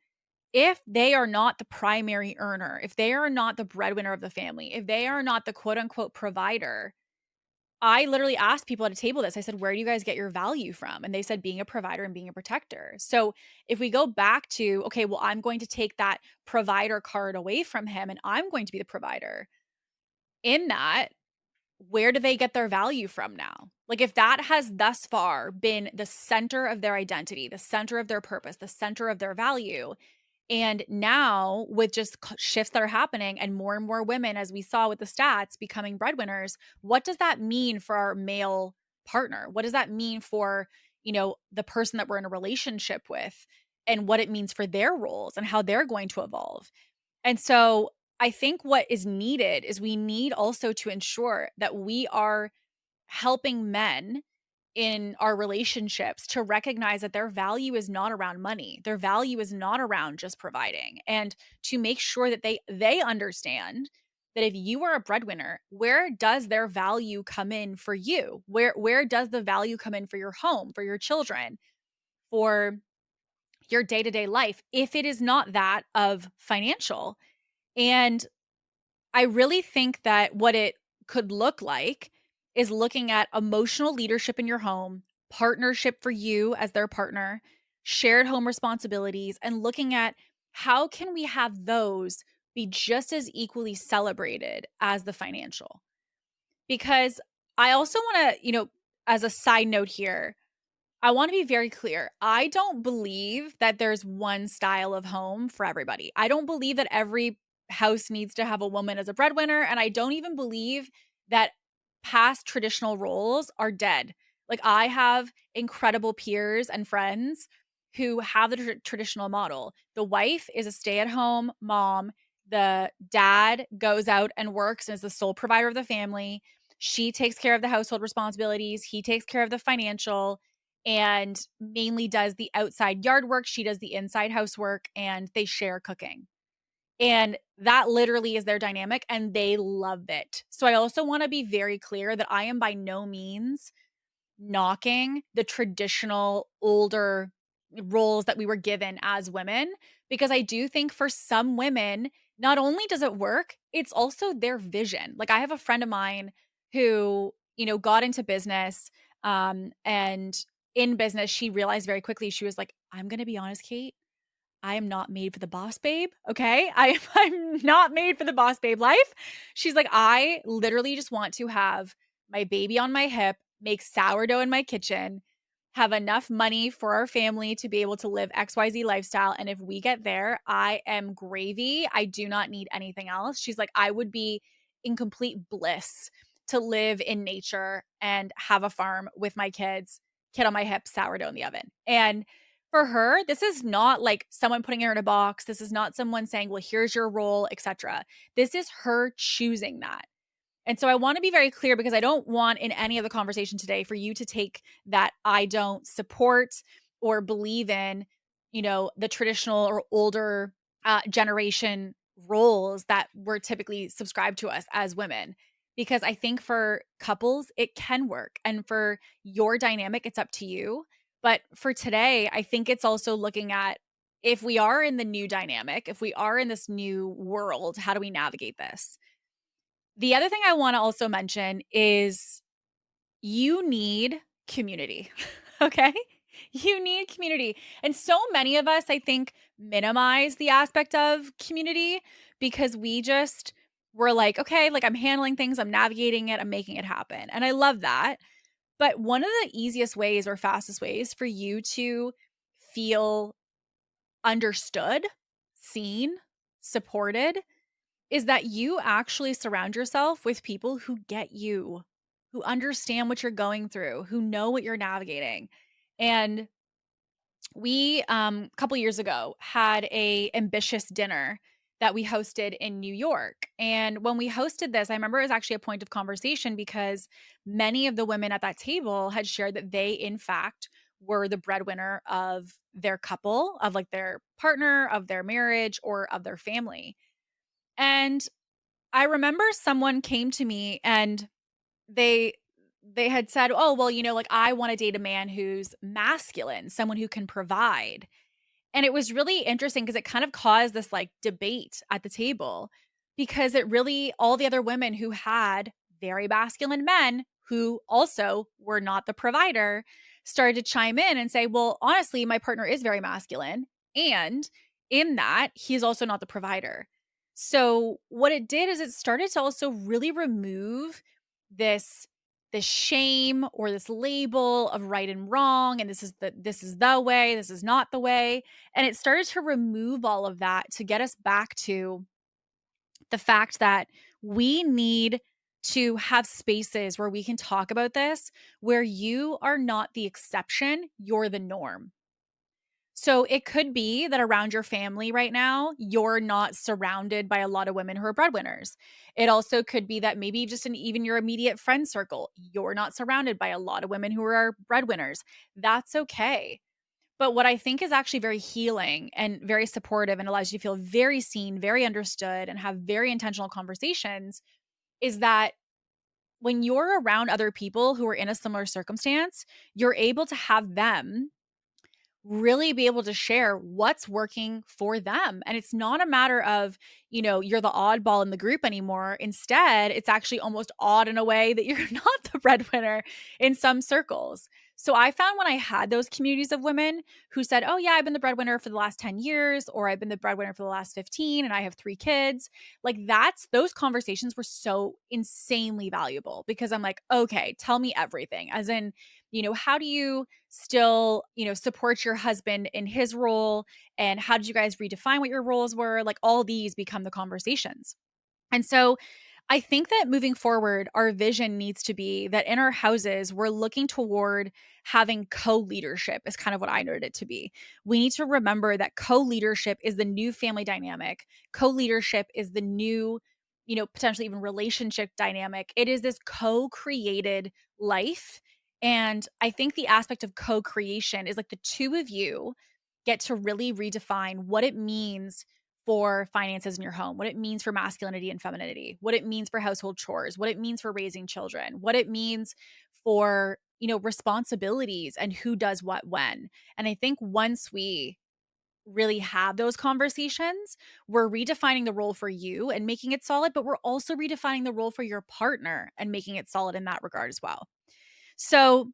if they are not the primary earner, if they are not the breadwinner of the family, if they are not the quote unquote provider. I literally asked people at a table this. I said, where do you guys get your value from? And they said, being a provider and being a protector. So if we go back to, okay, well, I'm going to take that provider card away from him and I'm going to be the provider. In that, where do they get their value from now? Like, if that has thus far been the center of their identity, the center of their purpose, the center of their value, and now with just shifts that are happening and more women, as we saw with the stats, becoming breadwinners, what does that mean for our male partner? What does that mean for, the person that we're in a relationship with, and what it means for their roles and how they're going to evolve? And so I think what is needed is, we need also to ensure that we are helping men in our relationships to recognize that their value is not around money. Their value is not around just providing, and to make sure that they understand that if you are a breadwinner, where does their value come in for you? Where does the value come in for your home, for your children, for your day-to-day life, if it is not that of financial? And I really think that what it could look like is looking at emotional leadership in your home, partnership for you as their partner, shared home responsibilities, and looking at, how can we have those be just as equally celebrated as the financial? Because I also want to, as a side note here, I want to be very clear. I don't believe that there's one style of home for everybody. I don't believe that every house needs to have a woman as a breadwinner. And I don't even believe that past traditional roles are dead. Like, I have incredible peers and friends who have the traditional model. The wife is a stay at home mom. The dad goes out and works and is the sole provider of the family. She takes care of the household responsibilities. He takes care of the financial, and mainly does the outside yard work. She does the inside housework, and they share cooking. And that literally is their dynamic, and they love it. So I also want to be very clear that I am by no means knocking the traditional older roles that we were given as women, because I do think for some women, not only does it work, it's also their vision. Like, I have a friend of mine who, got into business, and in business, she realized very quickly, she was like, I'm going to be honest, Kate, I am not made for the boss babe. Okay. I'm not made for the boss babe life. She's like, I literally just want to have my baby on my hip, make sourdough in my kitchen, have enough money for our family to be able to live XYZ lifestyle. And if we get there, I am gravy. I do not need anything else. She's like, I would be in complete bliss to live in nature and have a farm with my kids, kid on my hip, sourdough in the oven. And for her, this is not like someone putting her in a box. This is not someone saying, well, here's your role, etc. This is her choosing that. And so I want to be very clear because I don't want in any of the conversation today for you to take that I don't support or believe in, the traditional or older generation roles that were typically subscribed to us as women. Because I think for couples, it can work. And for your dynamic, it's up to you. But for today, I think it's also looking at if we are in the new dynamic, if we are in this new world, how do we navigate this? The other thing I want to also mention is you need community. Okay? You need community. And so many of us, I think, minimize the aspect of community because we're like, okay, like I'm handling things, I'm navigating it, I'm making it happen. And I love that. But one of the easiest ways or fastest ways for you to feel understood, seen, supported is that you actually surround yourself with people who get you, who understand what you're going through, who know what you're navigating. And we a couple years ago had a ambitious dinner that we hosted in New York. And when we hosted this, I remember it was actually a point of conversation because many of the women at that table had shared that they in fact were the breadwinner of their couple, of like their partner, of their marriage, or of their family. And I remember someone came to me and they they had said, "Oh, well, like I want to date a man who's masculine, someone who can provide." And it was really interesting because it kind of caused this like debate at the table because it really all the other women who had very masculine men who also were not the provider started to chime in and say, "Well, honestly, my partner is very masculine and in that he's also not the provider." So, what it did is it started to also really remove this this shame or this label of right and wrong and this is the way, this is not the way, and it started to remove all of that to get us back to the fact that we need to have spaces where we can talk about this where you are not the exception, you're the norm. So it could be that around your family right now, you're not surrounded by a lot of women who are breadwinners. It also could be that maybe just in even your immediate friend circle, you're not surrounded by a lot of women who are breadwinners. That's okay. But what I think is actually very healing and very supportive and allows you to feel very seen, very understood, and have very intentional conversations is that when you're around other people who are in a similar circumstance, you're able to have them really be able to share what's working for them. And it's not a matter of, you're the oddball in the group anymore. Instead, it's actually almost odd in a way that you're not the breadwinner in some circles. So I found when I had those communities of women who said, "Oh yeah, I've been the breadwinner for the last 10 years," or "I've been the breadwinner for the last 15 and I have 3 kids." Like those conversations were so insanely valuable because I'm like, "Okay, tell me everything." As in, how do you still, support your husband in his role? And how did you guys redefine what your roles were? Like all these become the conversations. And so I think that moving forward, our vision needs to be that in our houses, we're looking toward having co-leadership is kind of what I noted it to be. We need to remember that co-leadership is the new family dynamic. Co-leadership is the new, potentially even relationship dynamic. It is this co-created life. And I think the aspect of co-creation is like the two of you get to really redefine what it means for finances in your home, what it means for masculinity and femininity, what it means for household chores, what it means for raising children, what it means for, responsibilities and who does what when. And I think once we really have those conversations, we're redefining the role for you and making it solid, but we're also redefining the role for your partner and making it solid in that regard as well. So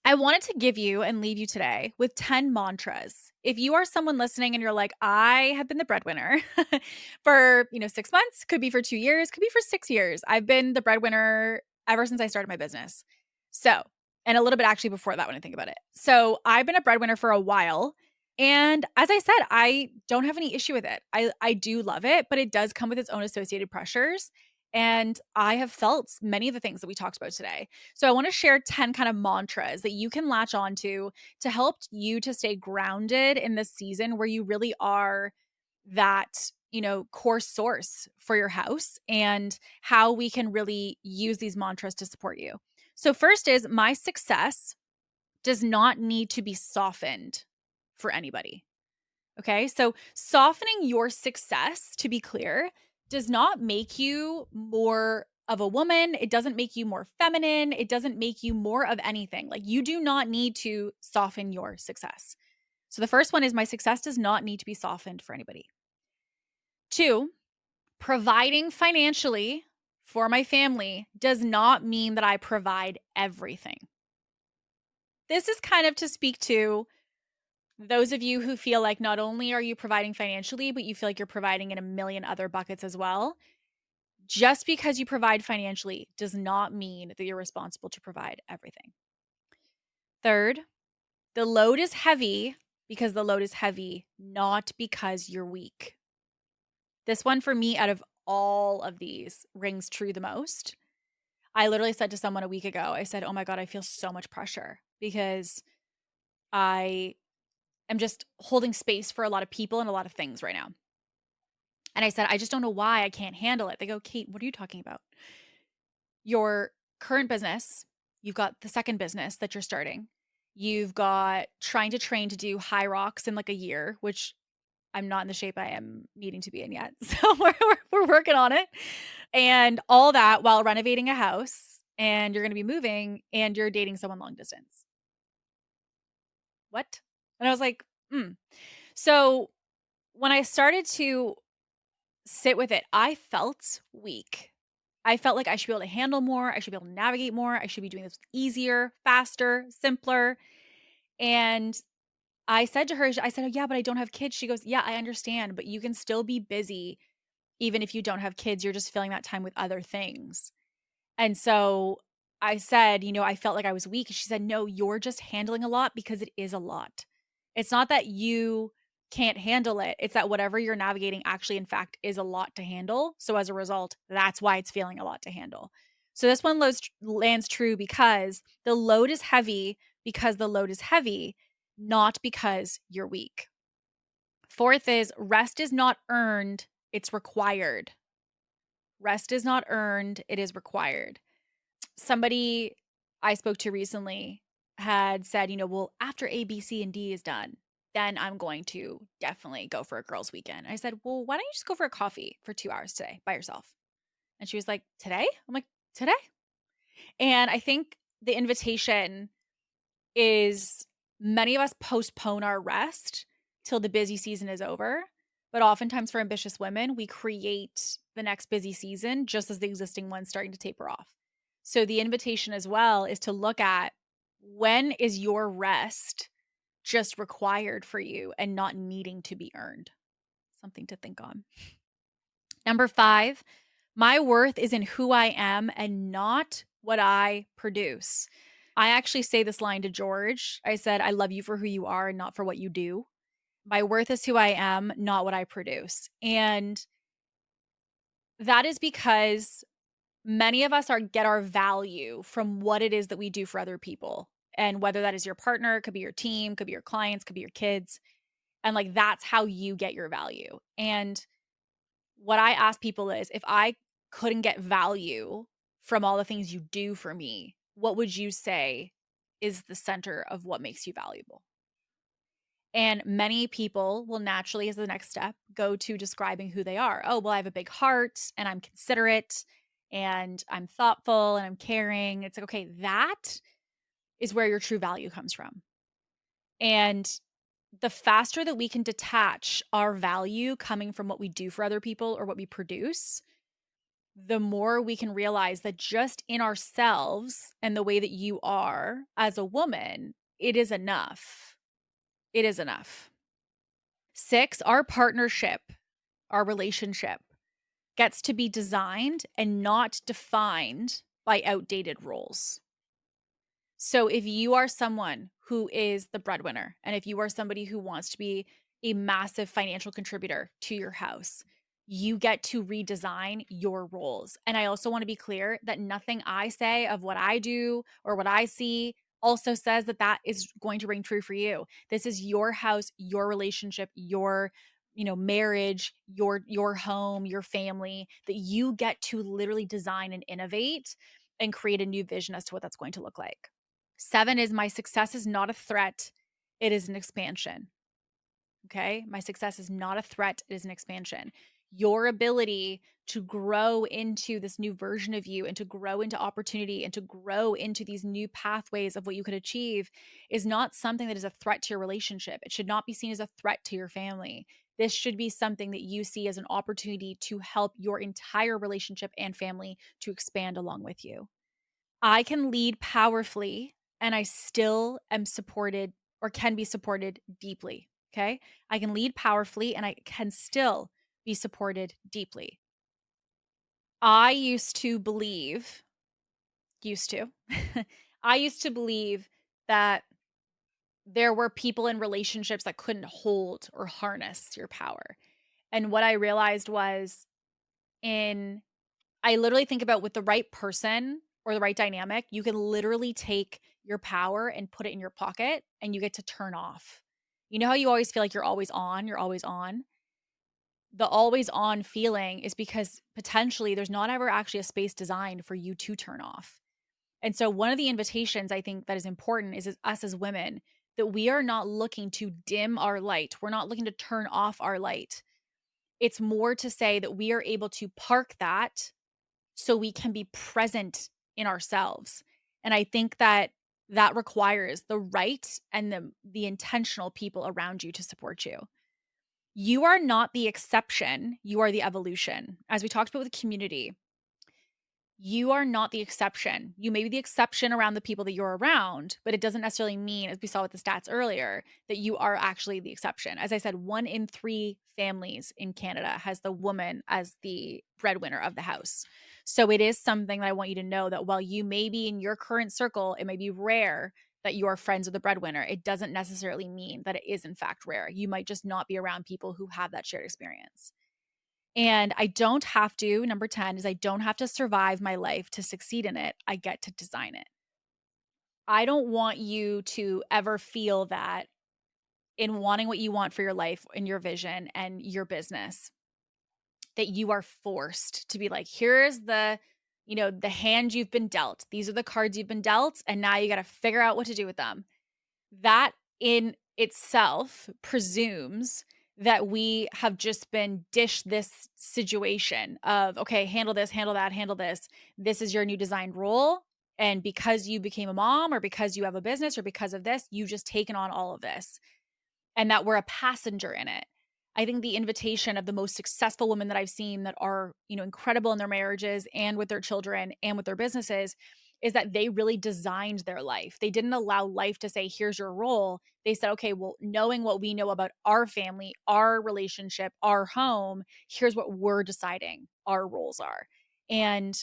I wanted to give you and leave you today with 10 mantras. If you are someone listening and you're like, I have been the breadwinner for, 6 months, could be for 2 years, could be for 6 years. I've been the breadwinner ever since I started my business. So, and a little bit actually before that when I think about it. So, I've been a breadwinner for a while. And as I said, I don't have any issue with it. I do love it, but it does come with its own associated pressures. And I have felt many of the things that we talked about today. So I want to share 10 kind of mantras that you can latch onto to help you to stay grounded in this season where you really are that, core source for your house, and how we can really use these mantras to support you. So first is, my success does not need to be softened for anybody. Okay. So softening your success, to be clear, does not make you more of a woman. It doesn't make you more feminine. It doesn't make you more of anything. Like, you do not need to soften your success. So the first one is, my success does not need to be softened for anybody. 2, providing financially for my family does not mean that I provide everything. This is kind of to speak to those of you who feel like not only are you providing financially, but you feel like you're providing in a million other buckets as well. Just because you provide financially does not mean that you're responsible to provide everything. 3rd, the load is heavy because the load is heavy, not because you're weak. This one for me, out of all of these, rings true the most. I literally said to someone a week ago, I said, "Oh my God, I feel so much pressure because I am just holding space for a lot of people and a lot of things right now." And I said, "I just don't know why I can't handle it." They go, "Kate, what are you talking about? Your current business, you've got the second business that you're starting. You've got trying to train to do high rocks in like a year, which I'm not in the shape I am needing to be in yet." So we're working on it. And all that while renovating a house, and you're going to be moving, and you're dating someone long distance. What? And I was like, "Hmm." So when I started to sit with it, I felt weak. I felt like I should be able to handle more. I should be able to navigate more. I should be doing this easier, faster, simpler. And I said to her, I said, "Oh, yeah, but I don't have kids." She goes, "Yeah, I understand, but you can still be busy even if you don't have kids. You're just filling that time with other things." And so I said, "I felt like I was weak." She said, "No, you're just handling a lot because it is a lot. It's not that you can't handle it. It's that whatever you're navigating actually, in fact, is a lot to handle. So as a result, that's why it's feeling a lot to handle." So this one lands true because the load is heavy because the load is heavy, not because you're weak. 4th is, rest is not earned, it's required. Rest is not earned, it is required. Somebody I spoke to recently had said, "Well, after A, B, C, and D is done, then I'm going to definitely go for a girls' weekend." I said, "Well, why don't you just go for a coffee for 2 hours today by yourself?" And she was like, "Today?" I'm like, "Today?" And I think the invitation is, many of us postpone our rest till the busy season is over. But oftentimes for ambitious women, we create the next busy season just as the existing one's starting to taper off. So the invitation as well is to look at, when is your rest just required for you and not needing to be earned? Something to think on. Number 5, my worth is in who I am and not what I produce. I actually say this line to George. I said, "I love you for who you are and not for what you do. My worth is who I am, not what I produce." And that is because many of us get our value from what it is that we do for other people. And whether that is your partner, could be your team, could be your clients, could be your kids. And like, that's how you get your value. And what I ask people is, if I couldn't get value from all the things you do for me, what would you say is the center of what makes you valuable? And many people will naturally, as the next step, go to describing who they are. "Oh, well, I have a big heart and I'm considerate and I'm thoughtful and I'm caring." It's like, okay, that is where your true value comes from. And the faster that we can detach our value coming from what we do for other people or what we produce, the more we can realize that just in ourselves and the way that you are as a woman, it is enough. It is enough. 6, our partnership, our relationship gets to be designed and not defined by outdated roles. So if you are someone who is the breadwinner, and if you are somebody who wants to be a massive financial contributor to your house, You get to redesign your roles. And I also want to be clear that nothing I say of what I do or what I see also says that that is going to ring true for you. This is your house, your relationship, your marriage, your home, your family, that you get to literally design and innovate and create a new vision as to what that's going to look like. 7 is my success is not a threat, it is an expansion. Okay. My success is not a threat, it is an expansion. Your ability to grow into this new version of you and to grow into opportunity and to grow into these new pathways of what you could achieve is not something that is a threat to your relationship. It should not be seen as a threat to your family. This should be something that you see as an opportunity to help your entire relationship and family to expand along with you. I can lead powerfully and I still am supported or can be supported deeply. Okay. I can lead powerfully and I can still be supported deeply. I used to believe, used to, I used to believe that there were people in relationships that couldn't hold or harness your power. And what I realized was in I literally think about with the right person or the right dynamic, you can literally take your power and put it in your pocket and you get to turn off. You know how you always feel like you're always on, you're always on? The always on feeling is because potentially there's not ever actually a space designed for you to turn off. And so one of the invitations I think that is important is us as women that we are not looking to dim our light. We're not looking to turn off our light. It's more to say that we are able to park that so we can be present in ourselves. And I think that that requires the right and the intentional people around you to support you. You are not the exception, you are the evolution. As we talked about with community, you are not the exception. You may be the exception around the people that you're around, but it doesn't necessarily mean, as we saw with the stats earlier, that you are actually the exception. As I said, 1 in 3 families in Canada has the woman as the breadwinner of the house. So it is something that I want you to know that while you may be in your current circle, it may be rare that you are friends with the breadwinner. It doesn't necessarily mean that it is in fact rare. You might just not be around people who have that shared experience. And I don't have to, number 10 is I don't have to survive my life to succeed in it. I get to design it. I don't want you to ever feel that in wanting what you want for your life and your vision and your business, that you are forced to be like, here's the hand you've been dealt. These are the cards you've been dealt. And now you got to figure out what to do with them. That in itself presumes that we have just been dished this situation of, okay, handle this, handle that, handle this. This is your new designed role. And because you became a mom or because you have a business or because of this, you've just taken on all of this and that we're a passenger in it. I think the invitation of the most successful women that I've seen that are, incredible in their marriages and with their children and with their businesses is that they really designed their life. They didn't allow life to say, here's your role. They said, okay, well, knowing what we know about our family, our relationship, our home, here's what we're deciding our roles are. And,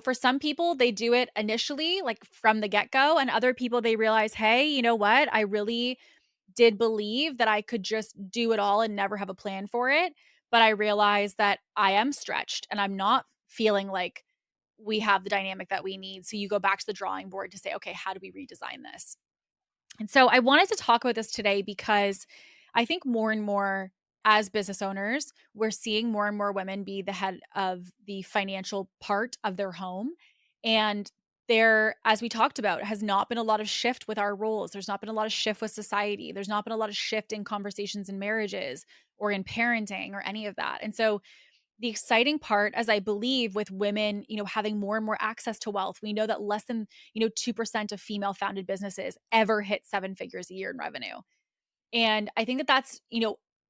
for some people, they do it initially, like from the get go. And other people, they realize, hey, you know what? I really did believe that I could just do it all and never have a plan for it. But I realized that I am stretched and I'm not feeling like we have the dynamic that we need. So you go back to the drawing board to say, okay, how do we redesign this? And so I wanted to talk about this today because I think more and more as business owners, we're seeing more and more women be the head of the financial part of their home. And there, as we talked about, has not been a lot of shift with our roles. There's not been a lot of shift with society. There's not been a lot of shift in conversations in marriages or in parenting or any of that. And so the exciting part, as I believe with women, having more and more access to wealth, we know that less than, 2% of female founded businesses ever hit 7 figures a year in revenue. And I think that that's,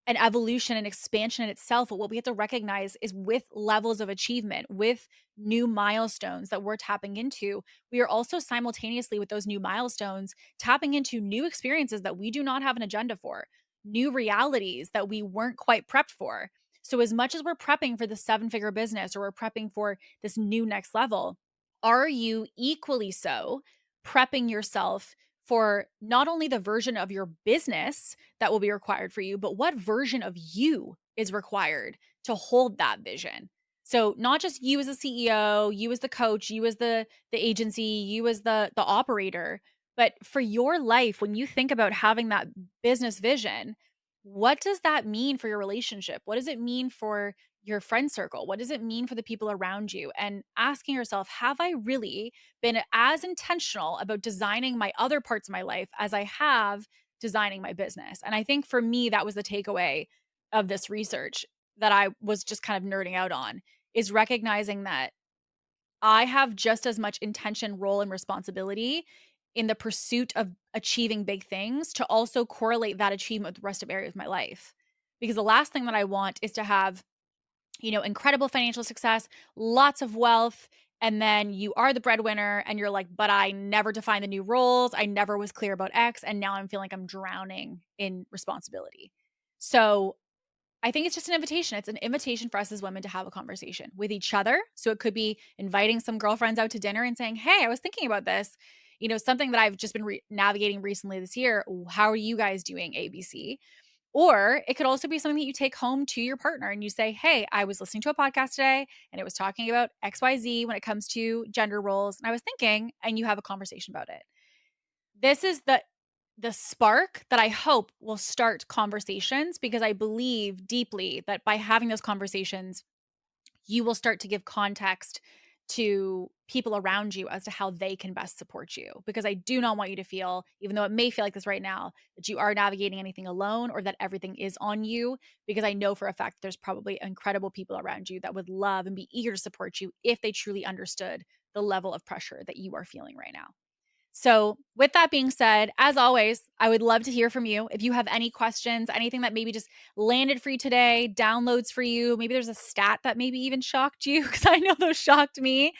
an evolution and expansion in itself. But what we have to recognize is with levels of achievement, with new milestones that we're tapping into, we are also simultaneously with those new milestones tapping into new experiences that we do not have an agenda for, new realities that we weren't quite prepped for. So as much as we're prepping for the 7-figure business or we're prepping for this new next level, are you equally so prepping yourself for not only the version of your business that will be required for you, but what version of you is required to hold that vision. So not just you as a CEO, you as the coach, you as the agency, you as the operator, but for your life, when you think about having that business vision, what does that mean for your relationship? What does it mean for your friend circle? What does it mean for the people around you? And asking yourself, have I really been as intentional about designing my other parts of my life as I have designing my business? And I think for me, that was the takeaway of this research that I was just kind of nerding out on, is recognizing that I have just as much intention, role, and responsibility in the pursuit of achieving big things to also correlate that achievement with the rest of areas of my life. Because the last thing that I want is to have, incredible financial success, lots of wealth, and then you are the breadwinner and you're like, but I never defined the new roles. I never was clear about X. And now I'm feeling like I'm drowning in responsibility. So I think it's just an invitation. It's an invitation for us as women to have a conversation with each other. So it could be inviting some girlfriends out to dinner and saying, hey, I was thinking about this. Something that I've just been navigating recently this year. How are you guys doing ABC? Or it could also be something that you take home to your partner and you say, hey, I was listening to a podcast today and it was talking about XYZ when it comes to gender roles. And I was thinking, and you have a conversation about it. This is the spark that I hope will start conversations, because I believe deeply that by having those conversations, you will start to give context to people around you as to how they can best support you. Because I do not want you to feel, even though it may feel like this right now, that you are navigating anything alone or that everything is on you. Because I know for a fact there's probably incredible people around you that would love and be eager to support you if they truly understood the level of pressure that you are feeling right now. So, with that being said, as always, I would love to hear from you. If you have any questions, anything that maybe just landed for you today, downloads for you, maybe there's a stat that maybe even shocked you, because I know those shocked me,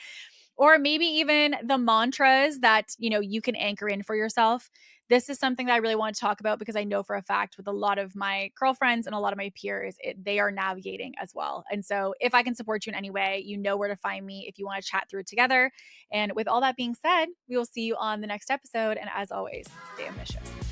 or maybe even the mantras that, you can anchor in for yourself. This is something that I really want to talk about, because I know for a fact with a lot of my girlfriends and a lot of my peers, they are navigating as well. And so if I can support you in any way, you know where to find me if you want to chat through it together. And with all that being said, we will see you on the next episode. And as always, stay ambitious.